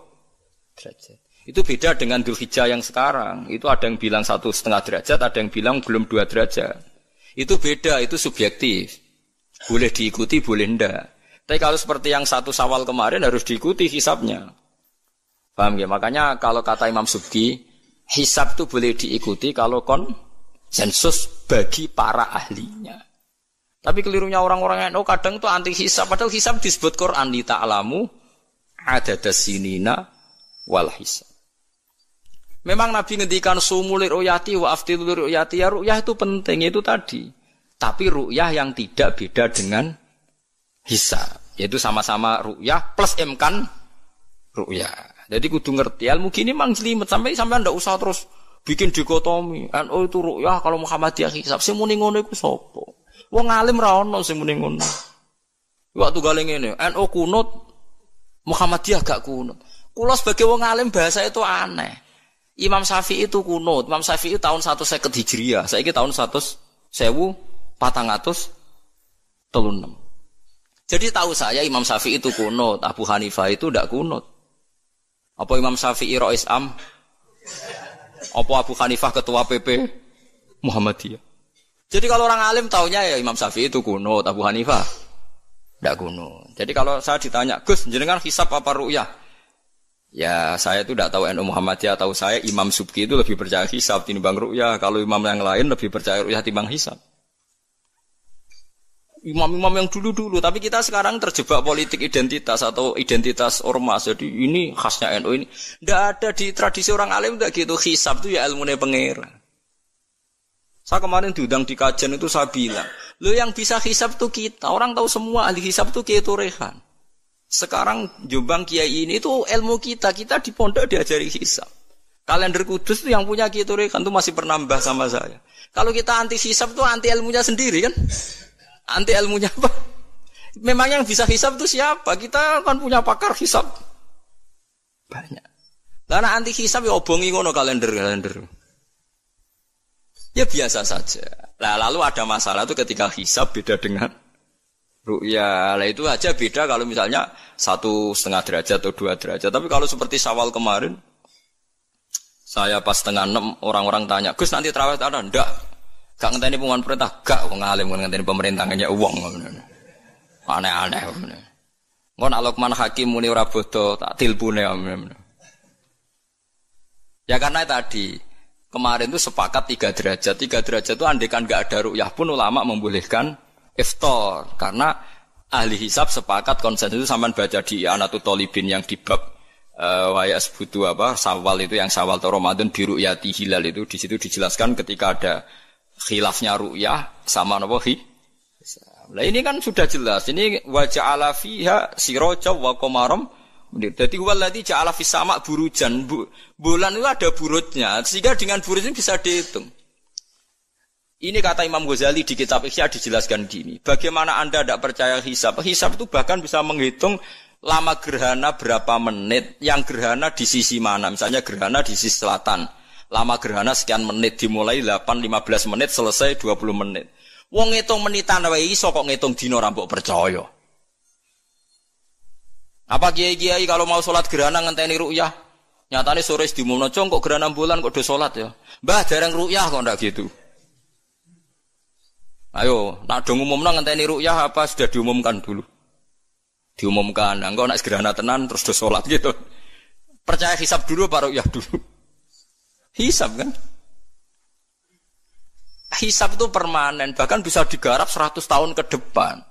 Speaker 1: derajat. Itu beda dengan Dzulhijjah yang sekarang. Itu ada yang bilang 1,5 derajat, ada yang bilang belum 2 derajat. Itu beda, itu subjektif. Boleh diikuti, boleh ndak. Tapi kalau seperti yang 1 Syawal kemarin harus diikuti hisabnya. Paham ya? Makanya kalau kata Imam Subki, hisab itu boleh diikuti kalau konsensus bagi para ahlinya. Tapi kelirunya orang-orang yang kadang itu anti hisab. Padahal hisab disebut Quran li ta'lamu adadas sinina wal hisab. Memang Nabi ngendikan sumulir ru'yati wa aftilur ru'yati. Ya ru'yah itu penting, itu tadi. Tapi ru'yah yang tidak beda dengan hisab. Yaitu sama-sama ru'yah plus imkan ru'yah. Jadi kudu ngerti ilmu gini mang jelimet sampai ndak usah terus bikin dikotomi. NU itu ru'yah kalau Muhammadiyah hisab. Sing muni ngono iku sapa? Wong alim ra ono sing muni ngono. Waktu gale ngene, NU kunut, Muhammadiyah gak kunut. Kula sebagai wong alim bahasa itu aneh. Imam Syafi'i itu kunut. Imam Syafi'i tahun 150 Hijriah. Saiki tahun 1436. Jadi tahu saya Imam Syafi'i itu kunut, Abu Hanifah itu ndak kunut. Apa Imam Syafi'i Rais Am? Apa Abu Hanifah ketua PP Muhammadiyah? Jadi kalau orang alim taunya ya Imam Syafi'i itu kunut, Abu Hanifah ndak kunut. Jadi kalau saya ditanya, Gus, jenengan hisab apa ru'yah? Ya saya itu ndak tahu NU Muhammadiyah, tahu saya Imam Subki itu lebih percaya hisab timbang ru'yah. Kalau imam yang lain lebih percaya ru'yah timbang hisab. Imam-imam yang dulu-dulu, tapi kita sekarang terjebak politik identitas atau identitas ormas. Jadi ini khasnya NU ini. Tidak ada di tradisi orang alim tidak gitu. Hisab itu ya ilmunya pengira. Saya kemarin diundang di kajian itu saya bilang, lo yang bisa hisab itu kita. Orang tahu semua ahli hisab itu Kiai Turehan. Sekarang Jombang Kiai ini itu ilmu kita. Kita di pondok diajari hisab. Kalender Kudus itu yang punya Kiai Turehan itu masih pernah mbah sama saya. Kalau kita anti hisab itu anti ilmunya sendiri kan? Anti ilmunya apa? Memang yang bisa hisab itu siapa? Kita kan punya pakar hisab banyak. Karena anti hisab ya obongi ngono kalender. Ya biasa saja. Nah, lalu ada masalah itu ketika hisab beda dengan ru'yah. Lah itu aja beda kalau misalnya 1,5 derajat atau 2 derajat. Tapi kalau seperti Syawal kemarin, saya pas 5:30 orang-orang tanya, Gus nanti tarawih ada? Ndak. Gak ngenteni pengumuman perintah, gak wong alim ngenteni pemerintah ngene wong. Aneh-aneh. Engko nek Luqman Hakim muni ora bodo tak tilpune. Ya karena tadi kemarin itu sepakat 3 derajat. 3 derajat itu andekan gak ada ru'yah pun ulama membolehkan iftar karena ahli hisab sepakat konsensus itu sampean baca di Anatut Thalibin yang di bab waya sebutu apa Syawal itu yang Syawal atau Ramadan biru'yati hilal itu di situ dijelaskan ketika ada khilafnya ru'yah sama napa Lah ini kan sudah jelas. Ini wa ja'ala fiha siraja wa qamaram. Jadi waladzi ja'ala fis sama' burujan. Bulan itu ada burutnya. Sehingga dengan burut ini bisa dihitung. Ini kata Imam Ghazali di kitab Ihya dijelaskan gini. Bagaimana Anda tidak percaya hisab? Hisab itu bahkan bisa menghitung lama gerhana berapa menit, yang gerhana di sisi mana. Misalnya gerhana di sisi selatan. Lama gerhana sekian menit, dimulai 8-15 menit, selesai 20 menit. Wong ngitung menitan wae iso kok ngitung dina ora mbok percaya. Apa kiai-kiai kalau mau sholat gerhana ngenteni ru'yah? Nyatane sore diumumno, "Cong kok gerhana bulan kok do sholat ya?" Mbah dereng ru'yah kok ndak gitu. Ayo, nak do ngumumno ngenteni ru'yah apa sudah diumumkan dulu? Diumumkan, engko nek gerhana tenan terus do sholat gitu. Percaya hisab dulu apa ru'yah dulu? Hisab kan? Hisab itu permanen, bahkan bisa digarap 100 tahun ke depan.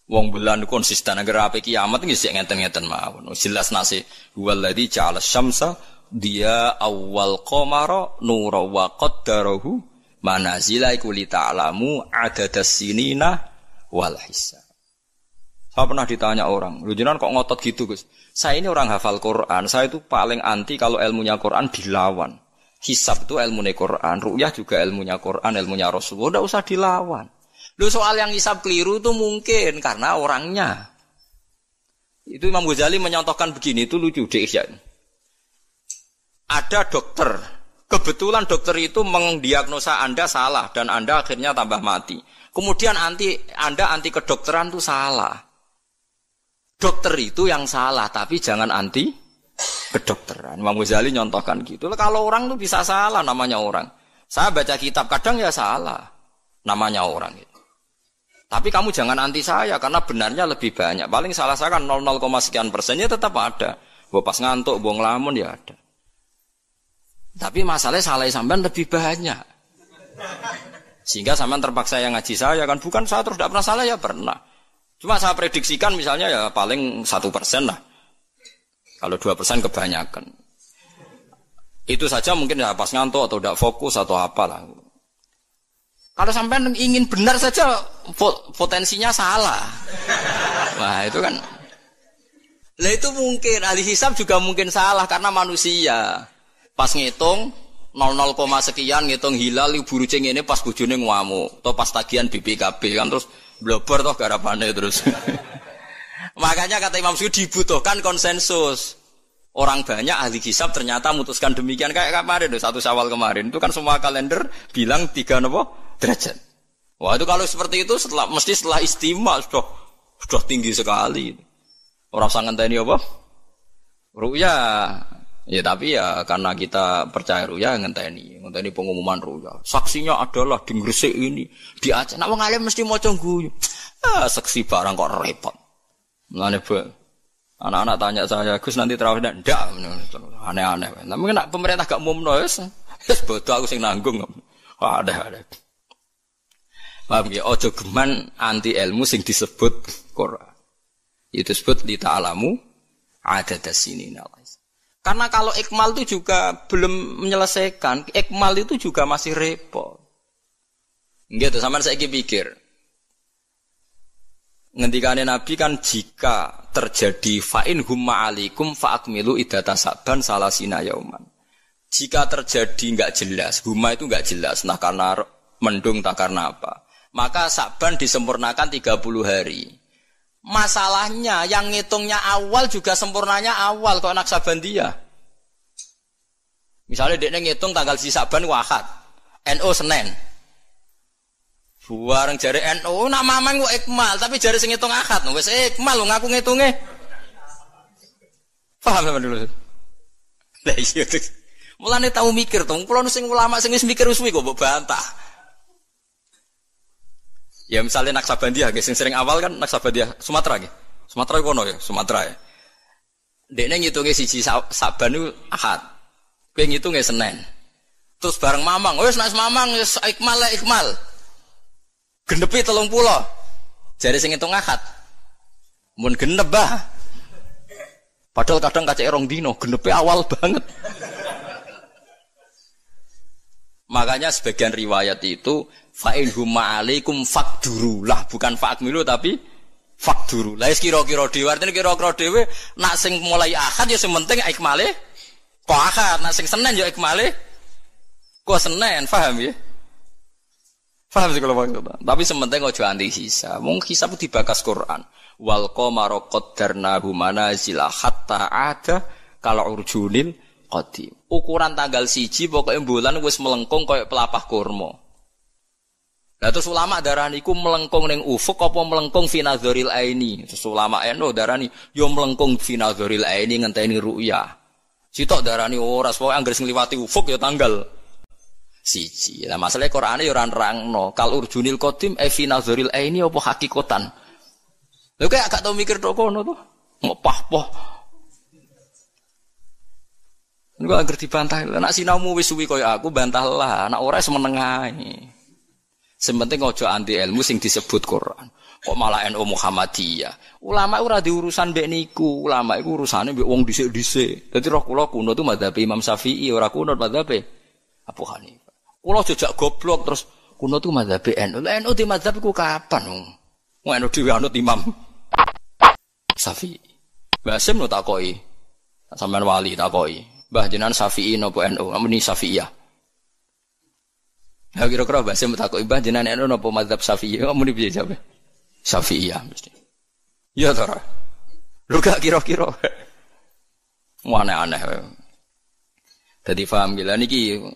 Speaker 1: Wong bulan konsisten agar ape kiamat nggih sik ngeten-ngeten mawon. Jelas nase huwallazi ja'ala syamsa dia awal qamara nura wa qaddarahu manazila iku li ta'lamu adadas sinina wal hisab. Saya pernah ditanya orang, "Lho jenengan kok ngotot gitu, Gus?" Saya ini orang hafal Quran, saya itu paling anti kalau ilmunya Quran dilawan. Hisab itu ilmunya Quran, ru'yah juga ilmunya Quran, ilmunya Rasulullah, enggak usah dilawan. Loh soal yang hisab keliru itu mungkin karena orangnya. Itu Imam Ghazali menyontohkan begini, itu lucu deh ya. Ada dokter, kebetulan dokter itu mendiagnosa Anda salah dan Anda akhirnya tambah mati. Kemudian Anda anti kedokteran itu salah. Dokter itu yang salah, tapi jangan anti kedokteran. Imam Ghazali nyontohkan gitu. Kalau orang itu bisa salah, namanya orang. Saya baca kitab kadang ya salah, namanya orang itu. Tapi kamu jangan anti saya karena benarnya lebih banyak. Paling salah saya kan 0, sekian persennya tetap ada. Bawa pas ngantuk, bawa ngelamun ya ada. Tapi masalahnya salah sampean lebih banyak. Sehingga sampean terpaksa yang ngaji saya kan. Bukan saya terus tidak pernah salah ya pernah. Cuma saya prediksikan misalnya ya paling 1% lah. Kalau 2% kebanyakan. Itu saja mungkin ya pas ngantuk atau tidak fokus atau apalah. Kalau sampai ingin benar saja potensinya salah. Nah itu kan. Lah itu mungkin ahli hisab juga mungkin salah karena manusia. Pas ngitung 0, sekian ngitung hilal buru ceng ini pas bojone ngamuk atau pas tagihan BPKB kan terus blobor toh garapane terus. Makanya kata Imam Suyuti dibutuhkan konsensus. Orang banyak ahli hisab ternyata memutuskan demikian kayak kemarin 1 Syawal kemarin itu kan semua kalender bilang 3 derajat. Wah itu kalau seperti itu mesti setelah istimewa sudah tinggi sekali. Orang sangat tadi apa? Ru'ya. Ya tapi ya karena kita percaya ru'ya ngenteni pengumuman ru'ya. Saksinya adalah di Gresik ini, di Aceh. Nek wong alim mesti maca guyu. Saksi barang kok repot. Mulane anak-anak tanya saya, "Gus nanti tarawih ndak?" Aneh-aneh. Tapi nek pemerintah gak umumno wis bodoh aku sing nanggung. Ada. Paham ya? Ojo geman anti ilmu sing disebut Quran. Itu disebut li ta'lamu adadas sinina. Karena kalau ikmal itu juga belum menyelesaikan, ikmal itu juga masih repot. Gitu, sampean saiki pikir. Ngendikane Nabi kan jika terjadi fa'in humma alikum fa'akmilu iddata Sa'ban salasina yauman. Jika terjadi enggak jelas, humma itu enggak jelas, nah karena mendung tak karena apa. Maka Sa'ban disempurnakan 30 hari. Masalahnya yang ngitungnya awal juga sempurnanya awal kok Naksabandiyah. Misalnya dia ngitung tanggal si Sa'ban Ahad, NU Senin. Buareng jari NU nak mamang kok ikmal, tapi jari sing ngitung Ahad, wis ikmal lho ngaku ngitunge. Paham sampean dulu. Lah iya. Mulane tau mikir to, kula sing ulama sing wis mikir suwi kok mbok bantah. Ya misalnya Naksabandiyah, sing sering awal kan Naksabandiyah Sumatera nggih. Sumatera kono ya, Sumatera ya. Dekne ngitunge siji Saban niku Ahad. Kowe ngitunge Senin. Terus bareng Mamang, wis nek Mamang wis ikmal. Genepi 30. Jare sing ngitung Ahad. Mun genep bah. Padahal kadang kacek rong dino, genepi awal banget. Makanya sebagian riwayat itu fa'in humma alaikum fakduru lah, bukan fa'akmilu tapi fakduru. Lah kira-kira dhewe artine kira-kira dhewe nak sing mulai Ahad ya sing penting ikmale kok Ahad, nak sing Senin ya ikmale kok Senin, paham ya? Paham sih kalau maksudnya. Tapi sementing aja anti hisab. Wong hisab dibakas Quran. Wal qamara qaddarnahu manazila hatta ada kal urjunil qadim. Ukuran tanggal 1 pokoke bulan wis melengkung kaya pelapah kurma. Lah terus ulama darani iku melengkung ning ufuk apa melengkung fi nazaril aini. Terus ulama eno darani yo melengkung fi nazaril aini ngenteni ru'yah. Sitok darani ora pokoke anggere sing liwati ufuk ya tanggal 1. Lah masalahe Qur'ane yo ora nerangno kal urjunil qadim fi nazaril aini apa hakikatan. Lha kok gak tau mikir tok kono to. Ngopah-poh. Niku anggere dibantah. Nek sinaumu wis suwi kaya aku bantahlah, nek ora semeneng ae. Sementing ojo anti ilmu sing disebut Quran. Kok malah NU Muhammadiyah. Ulama ora diurusan mbek niku. Ulama iku urusane mbek wong dhisik-dhisik. Dadi roh kula kuno tu mazhab Imam Syafi'i, ora kuno mazhab Abu Hanifah. Kula jejak goblok terus kuno tu mazhab NU. Lah NU di mazhab iku kapan? Wong NU dhewe anut Imam Syafi'i. Mbah Sim no takoki. Sampeyan wali takoki. Mbah jenengan Syafi'i napa NU? Ameni Syafi'iyah. Ya kira-kira bahasa mutakoki mbah jenengan eno napa mazhab Syafi'i? Muni piye jawab? Syafi'iyah mesti. Ya ta ora. Lu gak kira-kira. Aneh-aneh. Dadi paham gila niki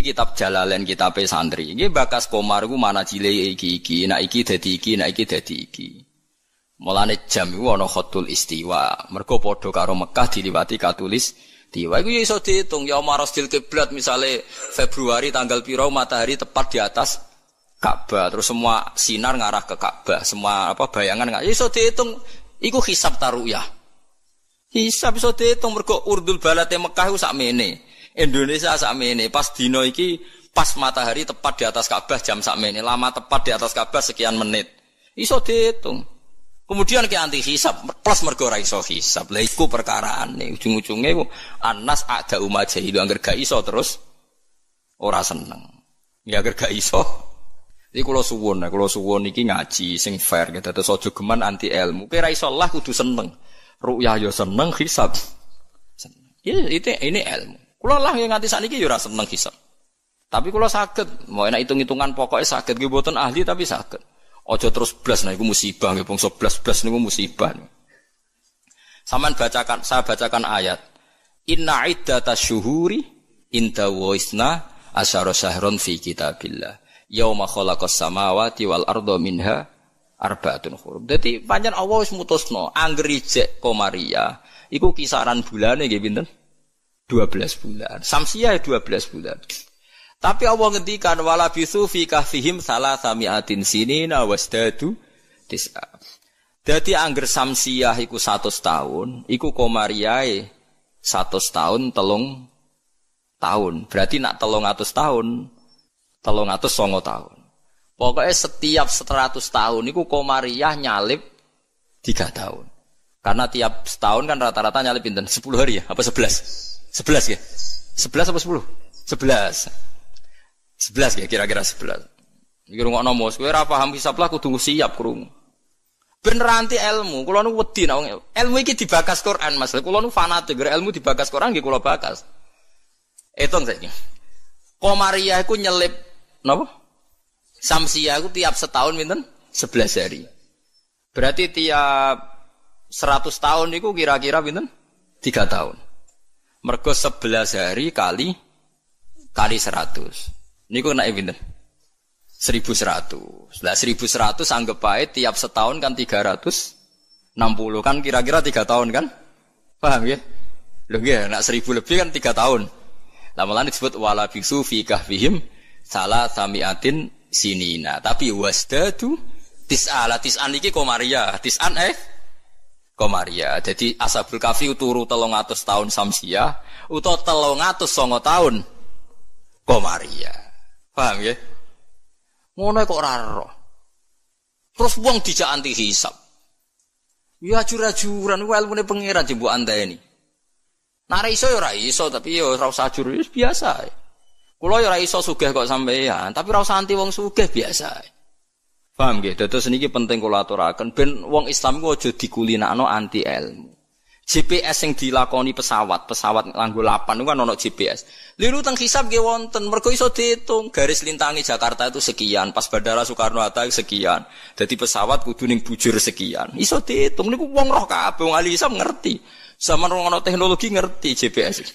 Speaker 1: kitab Jalalain kitabe santri. Iki bakas Komar iku mana cile iki. Nek iki dadi iki, nek iki dadi iki. Mulane jam iku ana khatul istiwa. Mergo padha karo Mekah diliwati katulis Tiwa itu ya iso dihitung ya marasdil kiblat misale Februari tanggal piro matahari tepat di atas Ka'bah terus semua sinar ngarah ke Ka'bah semua bayangan ya iso dihitung iku hisab taruyah hisab iso dihitung mergo urdul balate Mekah iku sakmene Indonesia sakmene pas dino iki pas matahari tepat di atas Ka'bah jam sakmene lama tepat di atas Ka'bah sekian menit iso dihitung. Kemudian ke anti hisab plus mergo ora iso hisab. Lah iku perkaraane ujung-ujunge anas ada umat jahilu angger gak iso terus ora seneng. Ya angger gak iso. Iki kula suwun iki ngaji sing fair gitu. Terus aja geman anti ilmu. Kira iso lah kudu seneng. Ru'yah yo seneng hisab. Seneng. Ya ini ilmu. Kula lah yang nganti sakniki yo ora seneng hisab. Tapi kula saged, mau enak hitung-hitungan pokoknya saged nggih mboten ahli tapi saged. Ojo terus blas nah iku musibah nggih bangsa blas niku musibah. Saman bacakan saya bacakan ayat. Inna iddatash syuhuri inda waisna asyara syahron fi kitabillah. Yauma khalaqas samawati wal arda minha arba'atun hurum. Dadi pancen Allah wis mutusno angger ijek Komariah iku kisaran bulane nggih pinten? 12 bulan. Samsiah 12 bulan. Tapi Allah ngendikan wala bisu fi kahfihim salasamiatin sinina wasdadu tis'a. Dadi angger samsiah iku 100 tahun, iku Komariae 100 tahun 3 tahun. Berarti nak 300 tahun 309 tahun. Pokoknya setiap 100 tahun iku Komariah nyalip 3 tahun. Karena tiap setahun kan rata-rata nyalip pinten 10 hari ya, apa 11? 11 ya? 11 apa 10? 11. 11 ya kira-kira 11. Iki rungokno mos kowe ora paham hisab lah kudu siap krungu. Bener anti ilmu, kula nu wedi nek ilmu iki dibakas Quran Mas. Kula nu fanatik ilmu dibakas Quran nggih kula bakas. Etong saiki. Komariah iku nyelip napa? Samsiah iku tiap setahun pinten? 11 hari. Berarti tiap 100 tahun iku kira-kira pinten? 3 tahun. Mergo 11 hari kali 100. Niku naik pinten? 1.100. Lah 1.100 anggap bae tiap setahun kan 360 kan kira-kira 3 tahun kan? Paham ya? Lho nggih, nek 1.000 lebih kan 3 tahun. Lah malah disebut wala bisu fi kahfihim salasamiatin sinina. Tapi wasdadu tis'an iki Komariah. Tis'an Komariah. Jadi Ashabul Kahfi turu 300 tahun Samsiah utawa 309 tahun Komariah. Paham ya? Ngono kok ora ero. Terus wong dijak anti hisab. Ya ajur-ajuran ku ilmune pangeran jembuk andani. Nek iso ya ora iso tapi ya ora usah ajur biasa. Kula ya ora iso sugih kok sampeyan, tapi ora usah anti wong sugih biasa. Paham nggih? Dados niki penting kula aturaken ben wong Islam ku aja dikulinakno anti ilmu. GPS yang dilakoni pesawat nganggo 8 itu kan ono GPS. Liru teng hisab nggih wonten, mergo iso diitung garis lintangi Jakarta itu sekian, pas Bandara Soekarno-Hatta sekian. Dadi pesawat kudu ning bujur sekian. Iso diitung niku wong roh kabeh, wong ahli hisab ngerti. Zaman ono teknologi ngerti GPS.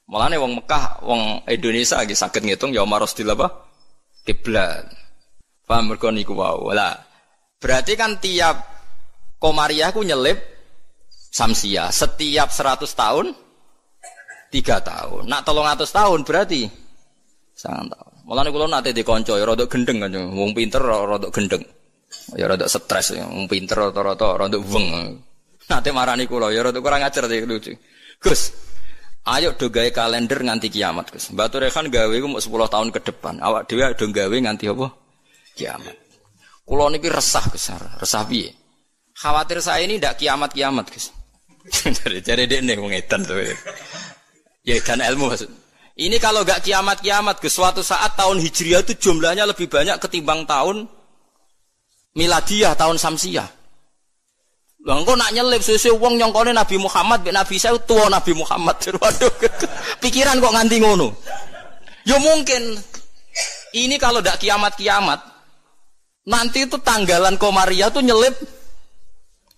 Speaker 1: Mulane wong Mekah, wong Indonesia nggih saged ngitung ya marosdil apa? Kiblat. Paham mergo niku wae. Lah, berarti kan tiap Komariah ku nyelip Samsia setiap 100 tahun 3 tahun. Nak 300 tahun berarti 9 tahun. Mulane kula nate dikonco ya rada gendeng kan. Wong pinter rada gendeng. Ya rada stres, wong pinter rata-rata rada weng. Nate marani kula ya rada kurang ajar iki lucu. Gus, ayo do gawe kalender nganti kiamat, Gus. Mbak Turekan gawe ku 10 tahun ke depan. Awak dhewe do gawe nganti apa? Kiamat. Kula niki resah, Gus. Resah piye? Khawatir saya ini ndak kiamat-kiamat, Gus. Jadi dekne wong edan to. Ya edan ilmu maksud. Ini kalau enggak kiamat-kiamat ke suatu saat tahun Hijriah itu jumlahnya lebih banyak ketimbang tahun Miladiah, tahun Samsiah. Lah engko nak nyelip suwe-suwe wong nyongkone Nabi Muhammad, Nabi saya tua Nabi Muhammad. Waduh. Pikiran kok nganti ngono. Ya mungkin ini kalau enggak kiamat-kiamat nanti itu tanggalan Komariah tuh nyelip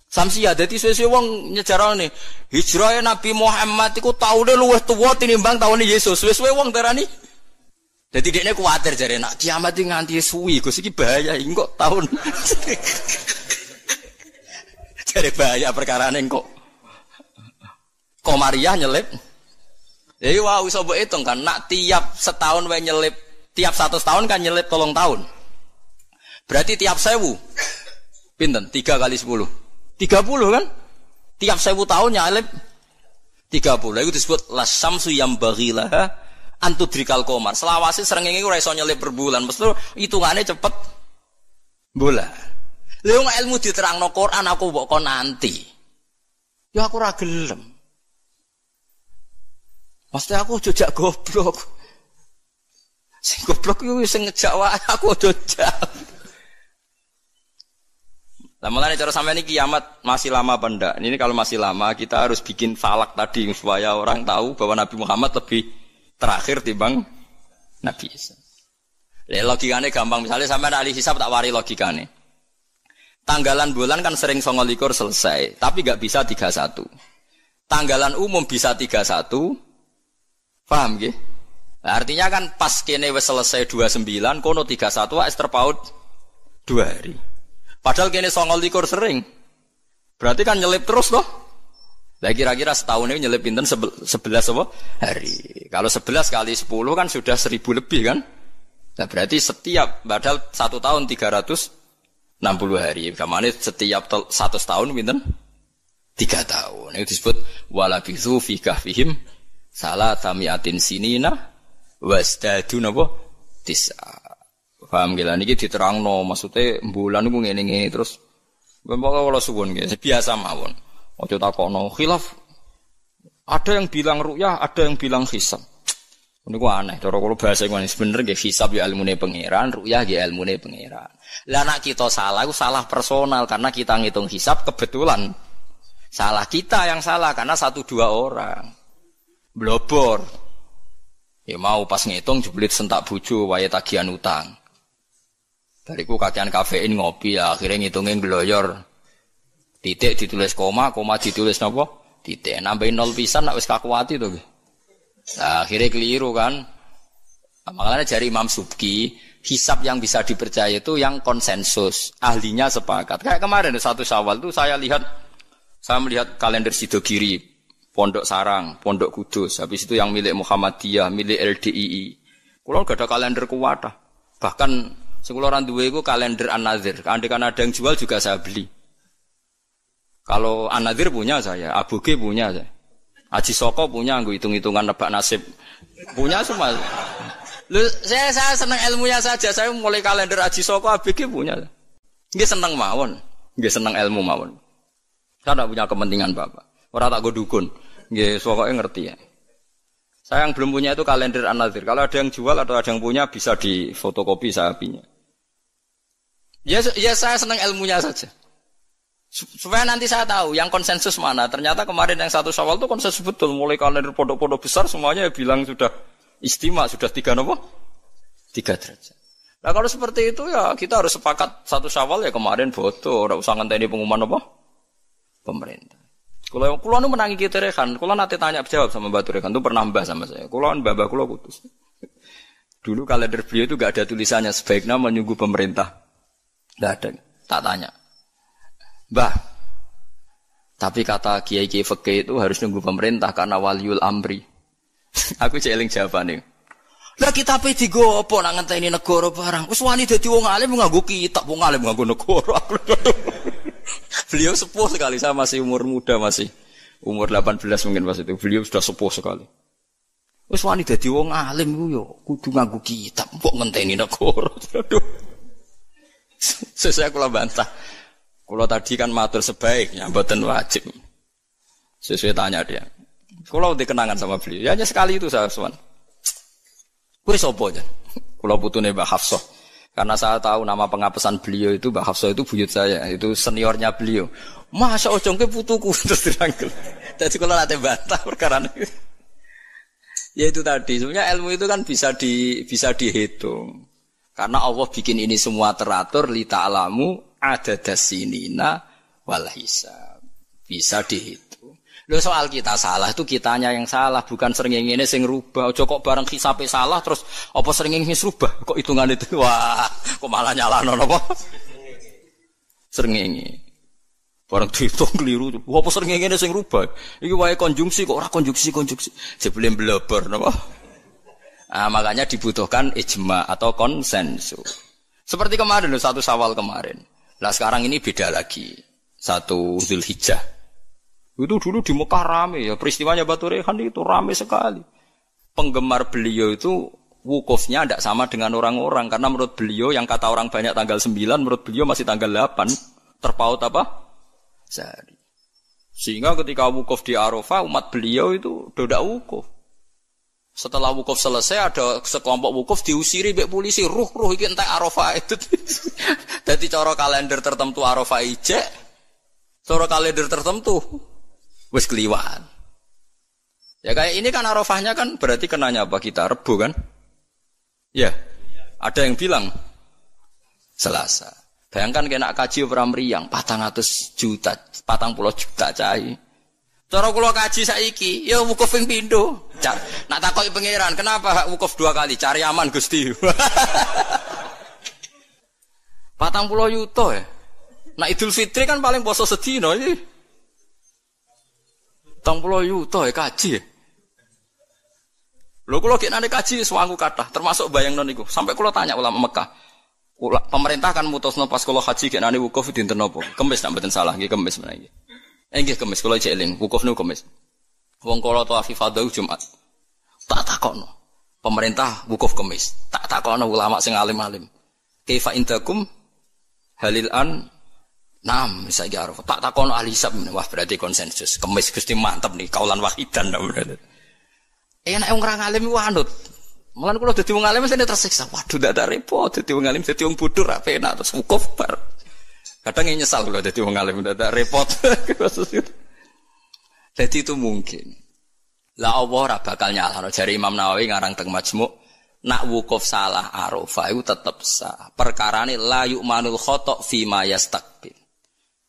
Speaker 1: Samsiah. Dadi suwe-suwe wong nyejarane hijrahe Nabi Muhammad iku taune luwih tuwa tinimbang taune Yesus. Suwe-suwe wong darani. Dadi dekne kuwatir jare nak kiamat iki nganti suwi Gus iki bahaya engko tahun. Jare bahaya perkarane kok Komariah nyelip. Jadi wah iso mbok hitung kan nak tiap setahun wae nyelip, tiap 100 tahun kan nyelip 3 tahun. Berarti tiap 1000 pinten? 3 kali 10. 30 kan? Tiap 1000 tahun nyalip 30. Itu disebut lasamsu yang baghilaha antudrikal qamar. Selawase srengenge ora iso nyelip per bulan. Mesti hitungane cepet bola. Lha wong ilmu diterangno Quran aku mbok kon nanti. Ya aku ora gelem. Mesti aku jojak goblok. Sing goblok iku sing ngejak wae aku jojak. Lah mulane cara sampeyan iki kiamat masih lama apa ndak? Ini kalau masih lama kita harus bikin falak tadi supaya orang tahu bahwa Nabi Muhammad lebih terakhir timbang Nabi Isa. Logikane gampang, misalnya sampeyan ahli hisab tak wari logikane. Tanggalan bulan kan sering 29 selesai, tapi enggak bisa 31. Tanggalan umum bisa 31. Paham nggih? Nah, artinya kan pas kene wis selesai 29, kono 31 wis terpaut 2 hari. Padahal kene 29 sering. Berarti kan nyelip terus toh. Lah kira-kira setahun ini nyelip pinten 11 apa? Hari. Kalau 11 kali 10 kan sudah 1000 lebih kan? Nah berarti setiap padahal 1 tahun 360 hari. Kamane setiap 100 tahun pinten? 3 tahun. Itu disebut walabithu fi kahfihim salatamiatin sinina wasdadu napa? Tis'a. Paham gila niki diterangno maksudnya bulan niku ngene-ngene terus pokoke kula suwun nggih biasa mawon. Aja takokno khilaf. Ada yang bilang ru'yah, ada yang bilang hisab. Niku aneh cara kula bahasa ngene bener nggih hisab ya ilmune pangeran, ru'yah ya ilmune pangeran. Lah nek kita salah iku salah personal karena kita ngitung hisab kebetulan. Salah kita yang salah karena 1-2 orang. Blobor. Ya mau pas ngitung jeblit sentak bojo wae tagihan utang. Bariku kakean kafein ngopi ya, akhirnya ngitungin gloyor. Titik ditulis koma ditulis napa? Titik. Nambahin 0 pisan nak wis kakuati to. Nah, akhirnya keliru kan. Makanya dari Imam Subki, hisab yang bisa dipercaya itu yang konsensus, ahlinya sepakat. Kayak kemarin 1 Syawal tuh saya melihat kalender Sidogiri, Pondok Sarang, Pondok Kudus, habis itu yang milik Muhammadiyah, milik LDII. Kulo gak ada kalender kuwatah. Bahkan sekularan duwe iku kalender An-Nadzir. Andaikan ada yang jual juga saya beli. Kalau An-Nadzir punya saya, Aboge punya saya. Haji Soko punya, nggo hitung-hitungan nebak nasib. Punya semua. Lu saya senang ilmunya saja. Saya mulai kalender Haji Soko, Aboge punya. Nggih seneng mawon. Nggih seneng ilmu mawon. Saya tidak punya kepentingan Bapak. Ora tak go dukun. Nggih pokoke ngerti ya. Saya yang belum punya itu kalender An-Nadzir. Kalau ada yang jual atau ada yang punya bisa difotokopi saya punya. Ya saya senang ilmunya saja. Supaya nanti saya tahu yang konsensus mana. Ternyata kemarin yang 1 Syawal itu konsensus betul. Mulai kalender pondok-pondok besar semuanya bilang sudah istimewa, sudah 3 apa? 3 derajat. Nah kalau seperti itu ya kita harus sepakat 1 Syawal ya kemarin foto. Ora usah ngenteni pengumuman apa? Pemerintah. Kalau nu menangi kita Rehan, kalau nanti tanya jawab sama Mbak Rehan itu pernah mbah sama saya. Kalau mbah kulo putus. Dulu kalender beliau itu gak ada tulisannya sebaiknya menunggu pemerintah. Gak ada. Tak tanya. Mbah, tapi kata kiai-kiai fikih itu harus nunggu pemerintah karena waliul amri. Aku celing jawabannya. Lah kita pe digo apa nak ngenteni negara barang. Wis wani dadi wong alim nganggo kitab, wong alim nganggo negara. Beliau sepuh sekali, saya masih umur muda, masih umur 18 mungkin pas itu. Beliau sudah sepuh sekali. Wis wani dadi wong alim ku yo kudu nganggo kitab, mbok ngenteni negara. Aduh. Saya kula bantah. Kalau tadi kan matur sebaiknya, mboten wajib. Sesuai tanya dia. Kalau dikenangan sama beliau, ya hanya sekali itu saya sowan. Kuwi sapa aja? Kalau putune Mbak Hafsah. Karena saya tahu nama pengapesan beliau itu Mbak Hafsah itu buyut saya, itu seniornya beliau. Masa ojongke putuku terus dirangkul. Jadi kalau nate bantah perkara itu. Ya itu tadi, sebenarnya ilmu itu kan bisa dihitung. Karena Allah bikin ini semua teratur li ta'lamu adadasinina wal hisab. Bisa dihitung. Lho soal kita salah itu kitanya yang salah, bukan srengenge sing rubah. Aja kok bareng hisabe salah terus apa srengenge wis rubah? Kok hitungan itu wah, kok malah nyalahno napa? Srengenge. Bareng dihitung keliru. Apa srengenge sing rubah? Iki wae konjungsi kok ora konjungsi. Sebelum bleber napa? Nah, makanya dibutuhkan ijma atau konsensus. Seperti kemarin 1 Syawal kemarin. Lah sekarang ini beda lagi. 1 Zulhijjah. Itu dulu di Mekah rame ya. Peristiwanya Batu Rehan itu rame sekali. Penggemar beliau itu wukufnya tidak sama dengan orang-orang. Karena menurut beliau yang kata orang banyak tanggal 9, menurut beliau masih tanggal 8. Terpaut apa? Sehari. Sehingga ketika wukuf di Arafah, umat beliau itu tidak wukuf. Setelah wukuf selesai ada sekelompok wukuf diusiri mbek polisi, ruh iki entek Arafah itu. Dadi cara kalender tertentu Arafah ijek, cara kalender tertentu wis keliwaan. Ya kayak ini kan Arafahnya kan berarti kenanya apa kita Rebo kan? Ya. Ada yang bilang Selasa. Bayangkan kena kaji ora mriyang 400 juta, 40 juta cai. Cara kula kaji saiki, ya wukuf ping pindho. Nak takoki pangeran, kenapa wukuf 2 kali? Cari aman Gusti. 40 yuto ya. Nak Idul Fitri kan paling poso sedina iki. 40 yuto ya kaji. Lho kula gek nane kaji suwangu kathah, termasuk bayangno niku. Sampai kula tanya ulama Mekah. Pemerintah kan mutusno pas kula haji gek nane wukuf dinten napa? Kemis nek mboten salah nggih kemis menawi. Nggih kemis kula jeling, wukuf niku kemis. Wong kala tawaf ifadah Jumat. Tak takokno. Pemerintah wukuf kemis. Tak takokno ulama sing alim-alim. Kaifa indakum halil an nam saiki Arafah. Tak takokno ahli hisab. Wah berarti konsensus. Kemis Gusti mantep nih kaulan wahidan berarti. Nek wong ora alim iku anut. Mulan kula dadi wong alim mesti tersiksa. Waduh ndak repot dadi wong alim dadi wong bodoh ra penak terus wukuf bar. Kadang nyesal kalau jadi wong alim udah repot. Jadi itu mungkin. Lah Allah ora bakal nyalahno jare Imam Nawawi ngarang teng Majmu', nak wukuf salah Arafah itu tetep sah. Perkarane la yu'manul khata' fi ma yastaqbil.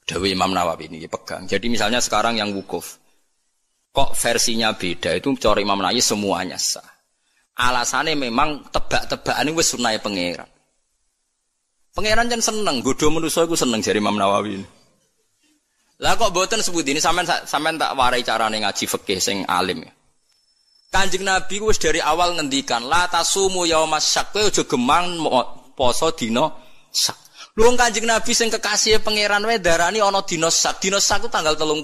Speaker 1: Dewe Imam Nawawi ini pegang. Jadi misalnya sekarang yang wukuf kok versinya beda itu cara Imam Nawawi semuanya sah. Alasannya memang tebak-tebakan wis sunahe pangeran. Pangeran jan seneng, godho manusa iku seneng jare Imam Nawawi. Lah kok mboten sebut ini sampean tak warai carane ngaji fikih sing alim ya. Kanjeng Nabi wis dari awal ngendikan la tasumu yaumas syak, kowe aja gemang poso dina syak. Lho Kanjeng Nabi sing kekasih pangeran wae darani ana dina syak. Dina syak ku tanggal 30.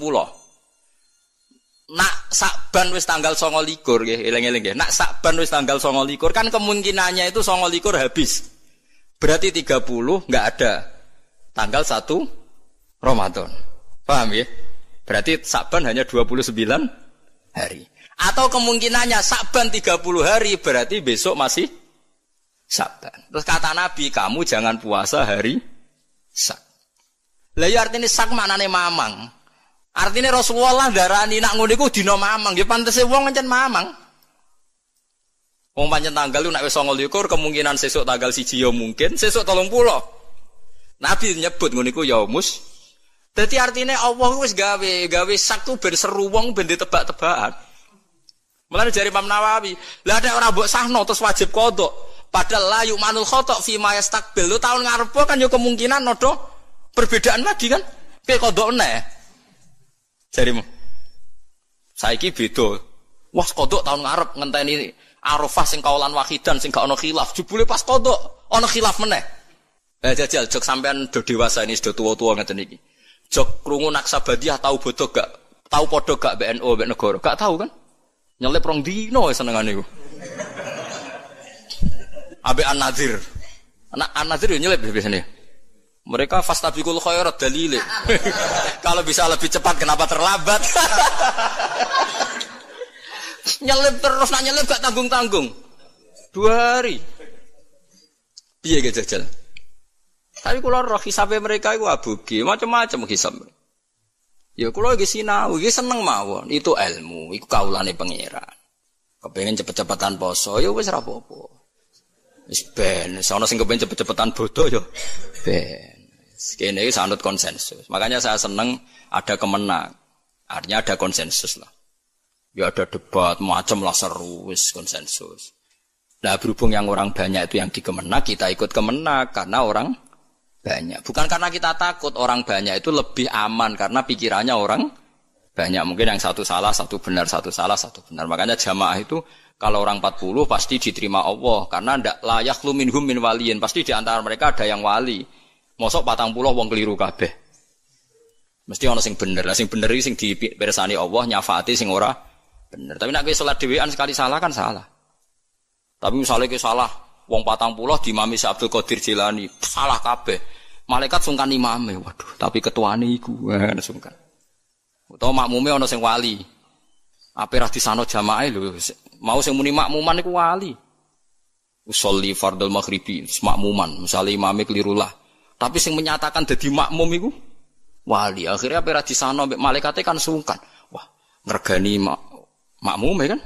Speaker 1: Nak Sakban wis tanggal 29 nggih, eling-eling nggih. Nak Sakban wis tanggal 29 kan kemungkinannya itu 29 habis. Berarti 30 enggak ada tanggal 1 Ramadan. Paham ya? Berarti Sakban hanya 29 hari. Atau kemungkinannya Sakban 30 hari berarti besok masih Sakban. Terus kata Nabi, kamu jangan puasa hari Sak. Lah ya artine sak maknane mamang. Artine Rasulullah darani nak ngono iku dina mamang, ya pantese wong pancen mamang. Wong pancen tanggal lu nek wis 29 kemungkinan sesuk tanggal 1 ya mungkin, sesuk 30. Nabi nyebut ngono iku yaumus. Dadi artine Allah wis gawe sak ku ben seru wong ben ditebak-tebakan. Mulane jare Imam Nawawi, lah nek ora mbok sahno terus wajib qodho. Padahal la yu'manul khata' fi ma yastaqbil. Lu tahun ngarep kan yo kemungkinan nodo perbedaan lagi kan. Kayak qodho neh. Jarimu. Saiki beda. Wah qodho tahun ngarep ngenteni Arafah sing kaulan wahidan sing gak ana khilaf. Jebule pas qodho ana khilaf meneh. Lah jajal jog sampean do dewasa ini do tuwa-tuwa ngeten iki. Jog krungu Naksabandiyah tau bodoh gak? Tau padha gak BNO mbek negara? Gak tau kan? Nyelip rong dino senengane iku. Abe An-Nadir. Anak An-Nadir yo nyelip biasanya. Mereka fastabiqul khairat dalile. Kalau bisa lebih cepat kenapa terlambat? Nyelip terus nak nyelip gak tanggung-tanggung. 2 hari. Piye ge jajal? Tapi kula roh hisabe mereka iku abuge, macam-macam hisab. Ya kula iki sinau, iki seneng mawon. Itu ilmu, iku kaulane pangeran. Kepengin cepet-cepetan poso, ya wis ora apa-apa. Wis ben, sono sing kepengin cepet-cepetan bodoh ya. Ben. Kene iki sanut konsensus. Makanya saya seneng ada kemenang. Artinya ada konsensus lah. Ya ada debat macam lah seru wis konsensus. Nah, berhubung yang orang banyak itu yang dikemenak, kita ikut kemenak karena orang banyak. Bukan karena kita takut orang banyak itu lebih aman karena pikirannya orang banyak. Mungkin yang satu salah, satu benar, satu salah, satu benar. Makanya jamaah itu kalau orang 40 pasti diterima Allah karena ndak layak lu minhum min waliyin. Pasti di antara mereka ada yang wali. Mosok 40 wong keliru kabeh. Mesti ana sing bener. Lah sing bener iki sing dipirsani Allah nyafaati sing ora bener. Tapi nek kowe salat dhewean sekali salah kan salah. Tapi misalnya kowe salah wong 40 diimami Abdul Qadir Jilani, salah kabeh. Malaikat sungkan imame, waduh, tapi ketuane iku sungkan. Utawa makmume ana sing wali. Ape ra disano jamaah lho, mau sing muni makmuman iku wali. Usolli fardhul maghribi, makmuman, misale imame keliru lah. Tapi sing menyatakan dadi makmum iku wali. Akhirnya ape ra disano mbek malaikate kan sungkan. Wah, ngregani makmume kan?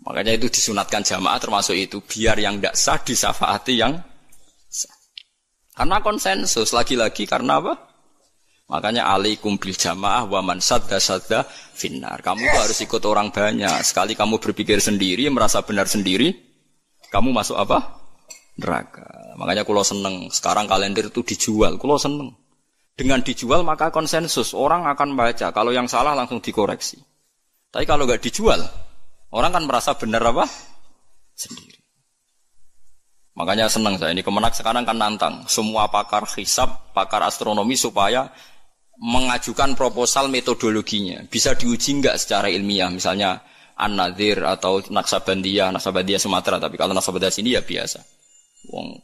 Speaker 1: Makanya itu disunatkan jamaah termasuk itu biar yang tidak sah disafaati yang sah. Karena konsensus lagi-lagi karena apa? Makanya alaikum bil jamaah wa man sadda finnar. Kamu harus ikut orang banyak. Sekali kamu berpikir sendiri, merasa benar sendiri, kamu masuk apa? Neraka. Makanya kulo seneng sekarang kalender itu dijual. Kulo seneng. Dengan dijual maka konsensus orang akan baca. Kalau yang salah langsung dikoreksi. Tapi kalau nggak dijual, orang kan merasa benar apa? Sendiri. Makanya senang saya ini Kemenak sekarang kan nantang semua pakar hisab, pakar astronomi supaya mengajukan proposal metodologinya. Bisa diuji enggak secara ilmiah, misalnya An-Nadir atau Naksabandiyah Sumatera, tapi kalau Naksabandiyah sini ya biasa. Wong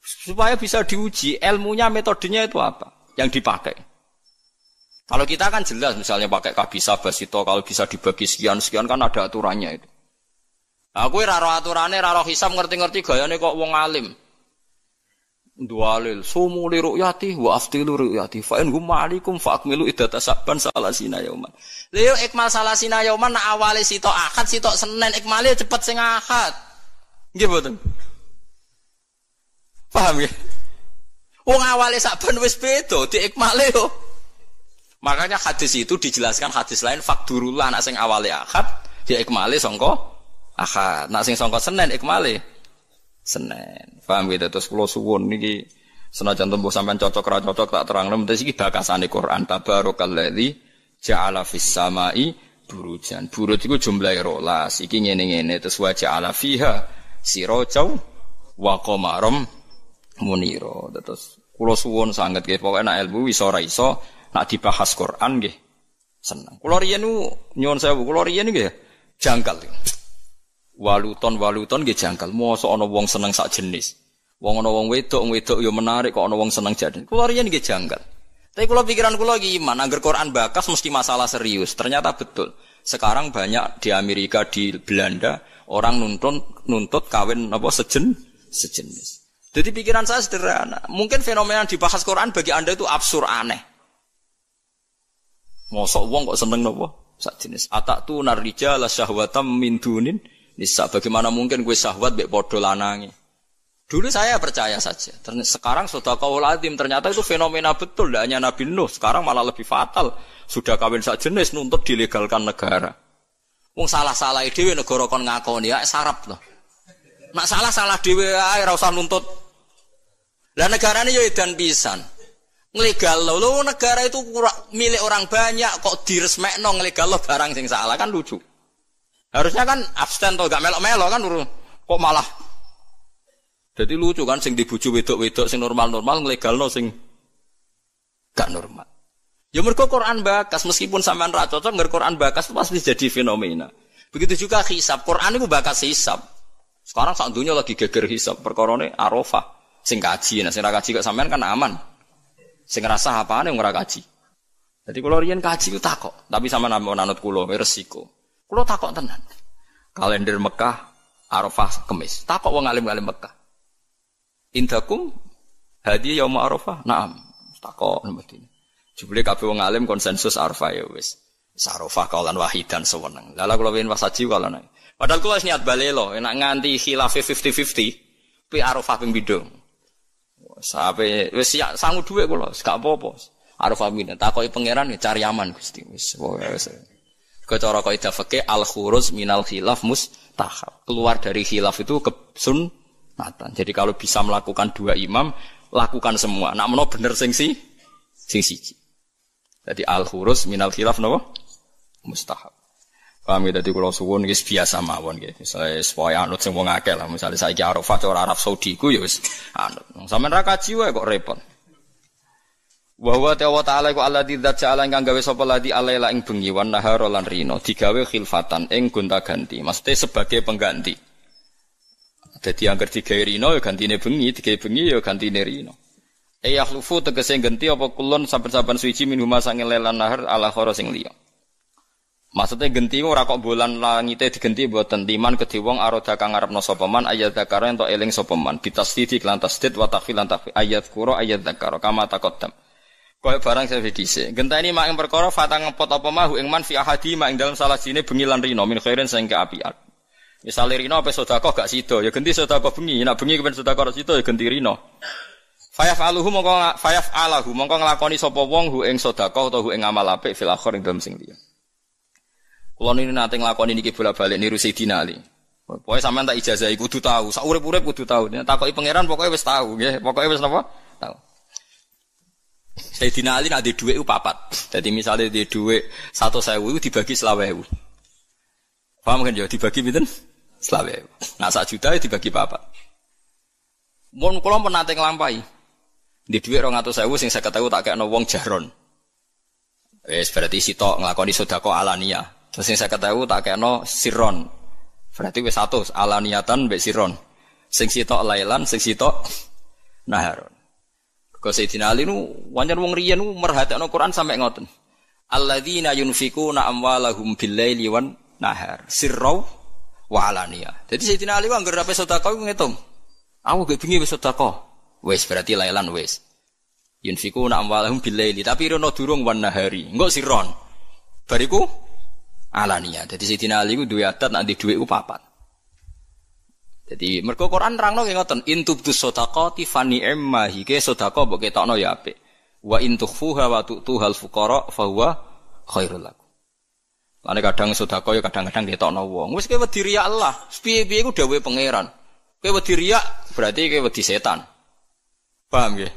Speaker 1: supaya bisa diuji ilmunya, metodenya itu apa yang dipakai. Kalau kita kan jelas misalnya pakai kabisa basito, kalau bisa dibagi sekian-sekian kan ada aturannya itu. Aku ora ro aturane, ora ro hisab ngerti-ngerti gayane kok wong alim. Dualil sumu li ru'yati wa aftilu ru'yati fa in hum ma'alikum fa akmilu iddata saban salasina yauman. Lha ikmal salasina yauman nak awale sitok Ahad, sitok Senin, ikmale cepet sing Ahad. Nggih mboten? Paham ya? Wong awale saban wis beda, diikmale yo. Makanya hadis itu dijelaskan hadis lain fakdurullah nak sing awale Ahad, dia ikmale sangka Ahad. Nak sing sangka Senin ikmale Senin. Paham gitu? Terus kula suwun niki senajan tembuh sampean cocok ra cocok tak terangno mesti iki bakasane Quran tabarakalladzi ja'ala fis samai burujan. Buruj iku jumlahe 12. Iki ngene-ngene terus wa ja'ala fiha sirajau wa qamaram munira. Terus kula suwun sanget nggih pokoke nek ilmu iso ora iso nak dibahas Quran nggih seneng. Kula riyen nyuwun sewu, kula riyen nggih jangkal. Waluton nggih jangkal. Mosok ana wong seneng sak jenis. Wong ana wong wedok ya menarik kok ana wong seneng jadi. Kula riyen nggih jangkal. Tapi kula pikiran kula iki iman, angger Quran bakas mesti masalah serius. Ternyata betul. Sekarang banyak di Amerika, di Belanda orang nuntut kawin apa sejenis. Jadi pikiran saya sederhana. Mungkin fenomena yang dibahas Quran bagi Anda itu absurd aneh. Mosok wong kok seneng nopo? Sak jenis. Atatu narrijala syahwatam min dunin nisa. Bagaimana mungkin gue syahwat mbek padha lanange? Dulu saya percaya saja. Sekarang sedekahul azim ternyata itu fenomena betul. Tidak hanya Nabi Nuh. Sekarang malah lebih fatal. Sudah kawin sak jenis nuntut dilegalkan negara. Wong salah-salah dhewe negara kon ngakoni ya sarap loh. Nak salah-salah dhewe ae ora usah nuntut. Lah negarane yo edan pisan. Nglegal lho negara itu milik orang banyak kok diresmekno nglegal lo barang sing salah kan lucu. Harusnya kan abstain to gak melok-melok kan kok malah. Jadi lucu kan sing dibuju wedok-wedok sing normal-normal nglegalno sing gak normal. Ya mergo Quran bakas meskipun sampean ra cocok ngger Quran bakas itu pasti jadi fenomena. Begitu juga hisab. Quran itu bakas hisab. Sekarang sak dunya lagi geger hisab perkarane Arafah. Sing kaji, nah sing ra kaji kok sampean kan aman. Sing ngrasa apane wong ora kaji. Jadi kula riyen kaji ku takok, tapi sampean anut kula resiko. Kula takok tenan. Kalender Mekah Arafah Kamis. Takok wong alim-alim Mekah. Indakum hadi yaum Arafah? Naam. Takok mestine. Jebule kabeh wong alim konsensus Arafah ya wis. Arafah kaulan wahidan sewenang. Lala kula wen wasaji kaulan. Padahal kula wis niat balelo, enak nganti khilaf 50-50. Pi Arafah ping pindho. Sampai wis sangu dhuwit kula, gak apa-apa. Arafah pindho. Takoki pangeran cari aman Gusti. Wis wis. Cara kaidah fikih al-khuruj minal khilaf mustahab. Keluar dari khilaf itu kesunatan. Jadi kalau bisa melakukan dua imam, lakukan semua. Nak menawa bener sing siji. Jadi al-khuruj minal khilaf napa? Mustahab. Paham ya, dadi kula suwun iki biasa mawon nggih. Misale supaya anut sing wong akeh lah. Misale saiki Arafah cara Arab Saudi ku ya wis anut. Sampeyan ra kaji wae kok repot. Wa huwa ta'ala iku alladzi dza'ala ingkang gawe sapa ladi alaila ing bengi wan nahara lan rino digawe khilfatan ing gonta-ganti. Maksudnya sebagai pengganti. Dadi angger digawe rino ya gantine bengi, digawe bengi ya gantine rino. Yakhlufu tegese ganti apa kulon saben-saben suci minhuma sange lelan nahar ala khara sing liya. Maksudnya genti ora kok bulan langite digenti mboten timan kedhe wong aroda kang ngarepno sapa man ayat zakara ento eling sapa man bitasdid lan tasdid wa takhfil lan takhfil ayat qura ayat zakara kama taqaddam. Kaya barang saya dhisik. Genteni mak ing perkara fatang ngepot apa mahu ing man fi ahadi mak ing dalem salah sine bengi lan rino min khairin sing keapian. Misale rino apa sedekah gak sida ya genti sedekah bengi, nek bengi kepen sedekah sida ya genti rino. Fayaf'aluhu mongko nglakoni sapa wong hu ing sedekah utawa hu ing amal apik fil akhir ing dalem sing liya. Kula niki nate nglakoni niki bola-balik niru Sayyidina Ali. Pokoke sampean tak ijazahi kudu tahu, sak urip-urip kudu tahu. Nek takoki pangeran pokoke wis tahu nggih, pokoke wis napa? Tahu. Sayyidina Ali nek ada dhuwit ku 4. Dadi misale di dhuwit 100.000 iku dibagi 20.000. Paham kan ya dibagi pinten? 20.000. Nah 1 juta dibagi 4. Mun kula pun nate nglampahi. Di dhuwit 200.000 sing 50.000 tak kekno wong jaron. Wis berarti sitok nglakoni sedekah alaniyah. Terus sing 50.000 tak kekno sirron. Berarti wis 100 alaniyatan mbek sirron. Sing sitok lailan, sing sitok naharon. Kok Sayyidina Ali nu wancen wong riyen nu merhatekno Quran sampe ngoten. Alladzina yunfikuna amwalahum bil-laili wan nahar sirra wa alaniyah. Jadi Sayyidina Ali anggere ape sedekah ku ngitung. Aku gek bengi wis sedekah. Wis berarti lailan wis. Yunfikuna amwalahum bil-laili tapi rono durung wan nahari. Engko sirron. Bariku alania. Jadi Sayyidina Ali ku duwe adat nek dhuwit ku 4. Jadi mergo Quran nerangno nggih ngoten, intubtus shadaqati fa ni'ma hike sedekah mbok ketokno ya apik. Wa intukhfuha wa tu'tuhal fuqara fa huwa khairul lakum. Lan kadang sedekah ya kadang-kadang ketokno wong. Wis kowe wedi riya Allah, piye-piye ku dawuhe pangeran. Kowe wedi riya berarti kowe wedi setan. Paham nggih?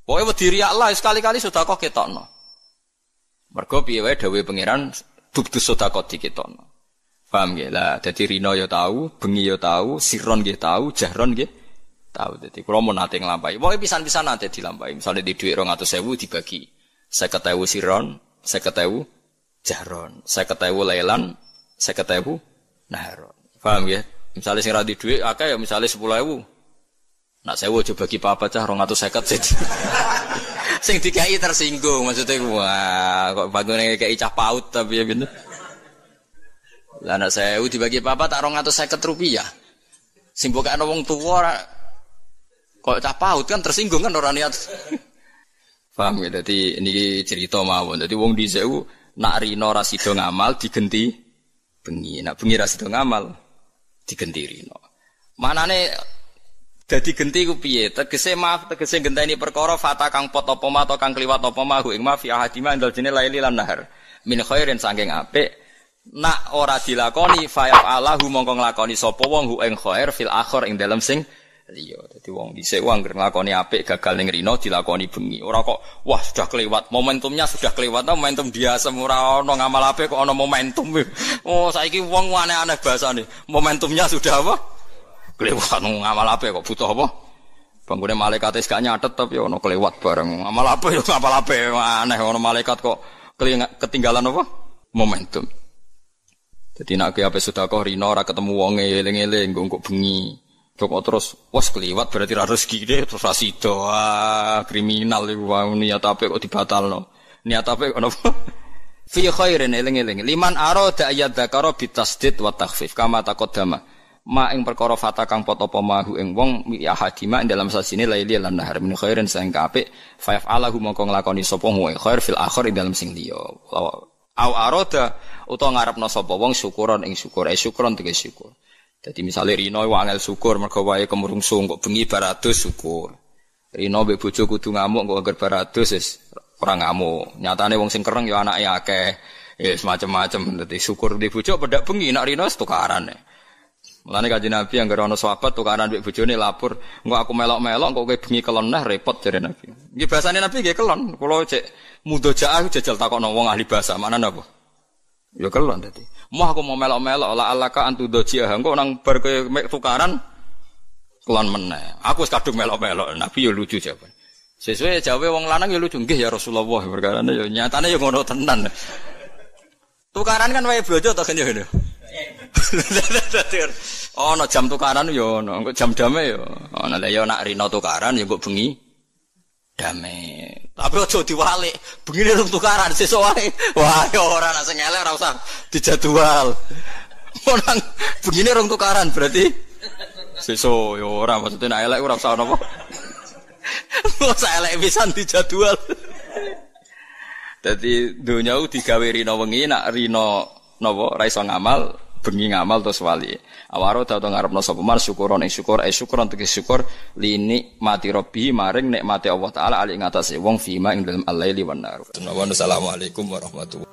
Speaker 1: Pokoke wedi riya Allah sekali-kali sedekah ketokno. Mergo piye wae dawuhe pangeran tubtus shadaqati ketokno. Paham nggih? Lah dadi rino ya tahu, bengi ya tahu, sirron nggih tahu, jahron nggih tahu. Dadi kula mun nate nglampahi. Pokoke pisan-pisan nate dilampahi. Misale di dhuwit 200.000 dibagi 50.000 sirron, 50.000 jahron, 50.000 lailan, 50.000 naharon. Paham nggih? Misale sing ra di dhuwit akeh ya misale 10.000. Nak 1.000 aja bagi apa cah 250 jadi. Sing dikai tersinggung maksudnya wah kok bangune kei cah paut tapi ya bener. Lah anak saya dibagi papa tak 250 rupiah. Sing mbok ana wong tuwa Kok cah paut kan tersinggung kan ora niat. Paham ya? Dadi niki cerita mawon. Dadi wong dhisik ku nak rino ra sida ngamal digenti bengi. Nak bengi ra sida ngamal digenti rino. Manane dadi genti ku piye? Tegese genteni perkara fata kang pot apa ma atau kang kliwat apa ma ing ma fi ahadima indal jene laili lan nahar. Min khairin saking apik nak ora dilakoni fa'alahu mongko nglakoni sapa wong hu ing khair fil akhir ing dalem sing liya. Dadi wong dhisik wong anggere nglakoni apik gagal ning rino dilakoni bengi. Ora kok wah sudah kelewat, momentumnya sudah kelewat. Momentum dia semua ana ngamal apik kok ana momentum. Oh saiki wong aneh-aneh bahasane. Momentumnya sudah apa? Kelewat ngamal apik kok butuh apa? Banggune malaikat wis gak nyatet tapi ana kelewat bareng. Ngamal apik yo ngamal apik aneh ana malaikat kok ketinggalan apa? Momentum. Jadi nak ke apa sedekah rino ora ketemu wonge eling-eling engko bengi. Kok terus wes kliwat berarti ra rezeki deh terus ra sida. Kriminal iku wae niat apik kok dibatalno. Niat apik ono apa? Fi khairin eling-eling. Liman arada ayyadzakara bitasdid wa takhfif kama taqaddama. Ma ing perkara fata kang pot apa mahu ing wong ya hadima ing dalam sasine laili lan nahar min khairin sing apik fa yaf'alahu mongko nglakoni sapa wong khair fil akhir ing dalam sing liya. Au arada utawa ngarepno sapa wong syukuron ing syukur syukuron tegese syukur. Dadi misale rino wangel syukur mergo wae kemrungsung kok bengi baratus syukur. Rino mbek bojo kudu ngamuk kok anggar baratus wis ora ngamuk. Nyatane wong sing kereng ya anake akeh. Ya semacam-macam dadi syukur di bojo pedak bengi nak rino tukaran. Mulane Kanjeng Nabi anggere ana sahabat tukaran mbek bojone lapor, engko aku melok-melok kok kowe bengi kelon nah repot jare Nabi. Nggih basane Nabi nggih kelon. Kula cek mudojaah jajal takokno wong ahli bahasa, maknane apa? Ya kelon dadi. Moh aku mau melok-melok la alaka antu dojiah engko nang bar kowe tukaran kelon meneh. Aku wis kadung melok-melok. Nabi ya lucu jawaban. Sesuai jawabe wong lanang ya lucu nggih ya Rasulullah perkarane ya nyatane ya ngono tenan. Tukaran kan wae bojo to kan ya ngono. Ana jam tukaran ya ana, engko jam dame ya. Ana lha ya nak rino tukaran ya mbok bengi dame. Tapi aja diwalik, bengi rung tukaran sesuk wae. Wah, ya ora nak sing elek ora usah dijadwal. Orang begini rung tukaran berarti sesuk ya ora maksudnya nak elek ora usah napa. Mosok elek pisan dijadwal. Dadi donya digawe rino wengi nak rino napa ra iso ngamal bengi ngamal terus wali. Awaro datang ngarepno sapa man syukuron ing syukur syukuron tegese syukur lini mati robbi maring nikmate Allah taala ali ing atase wong fima ing dalem al-laili wan nar. Assalamualaikum warahmatullahi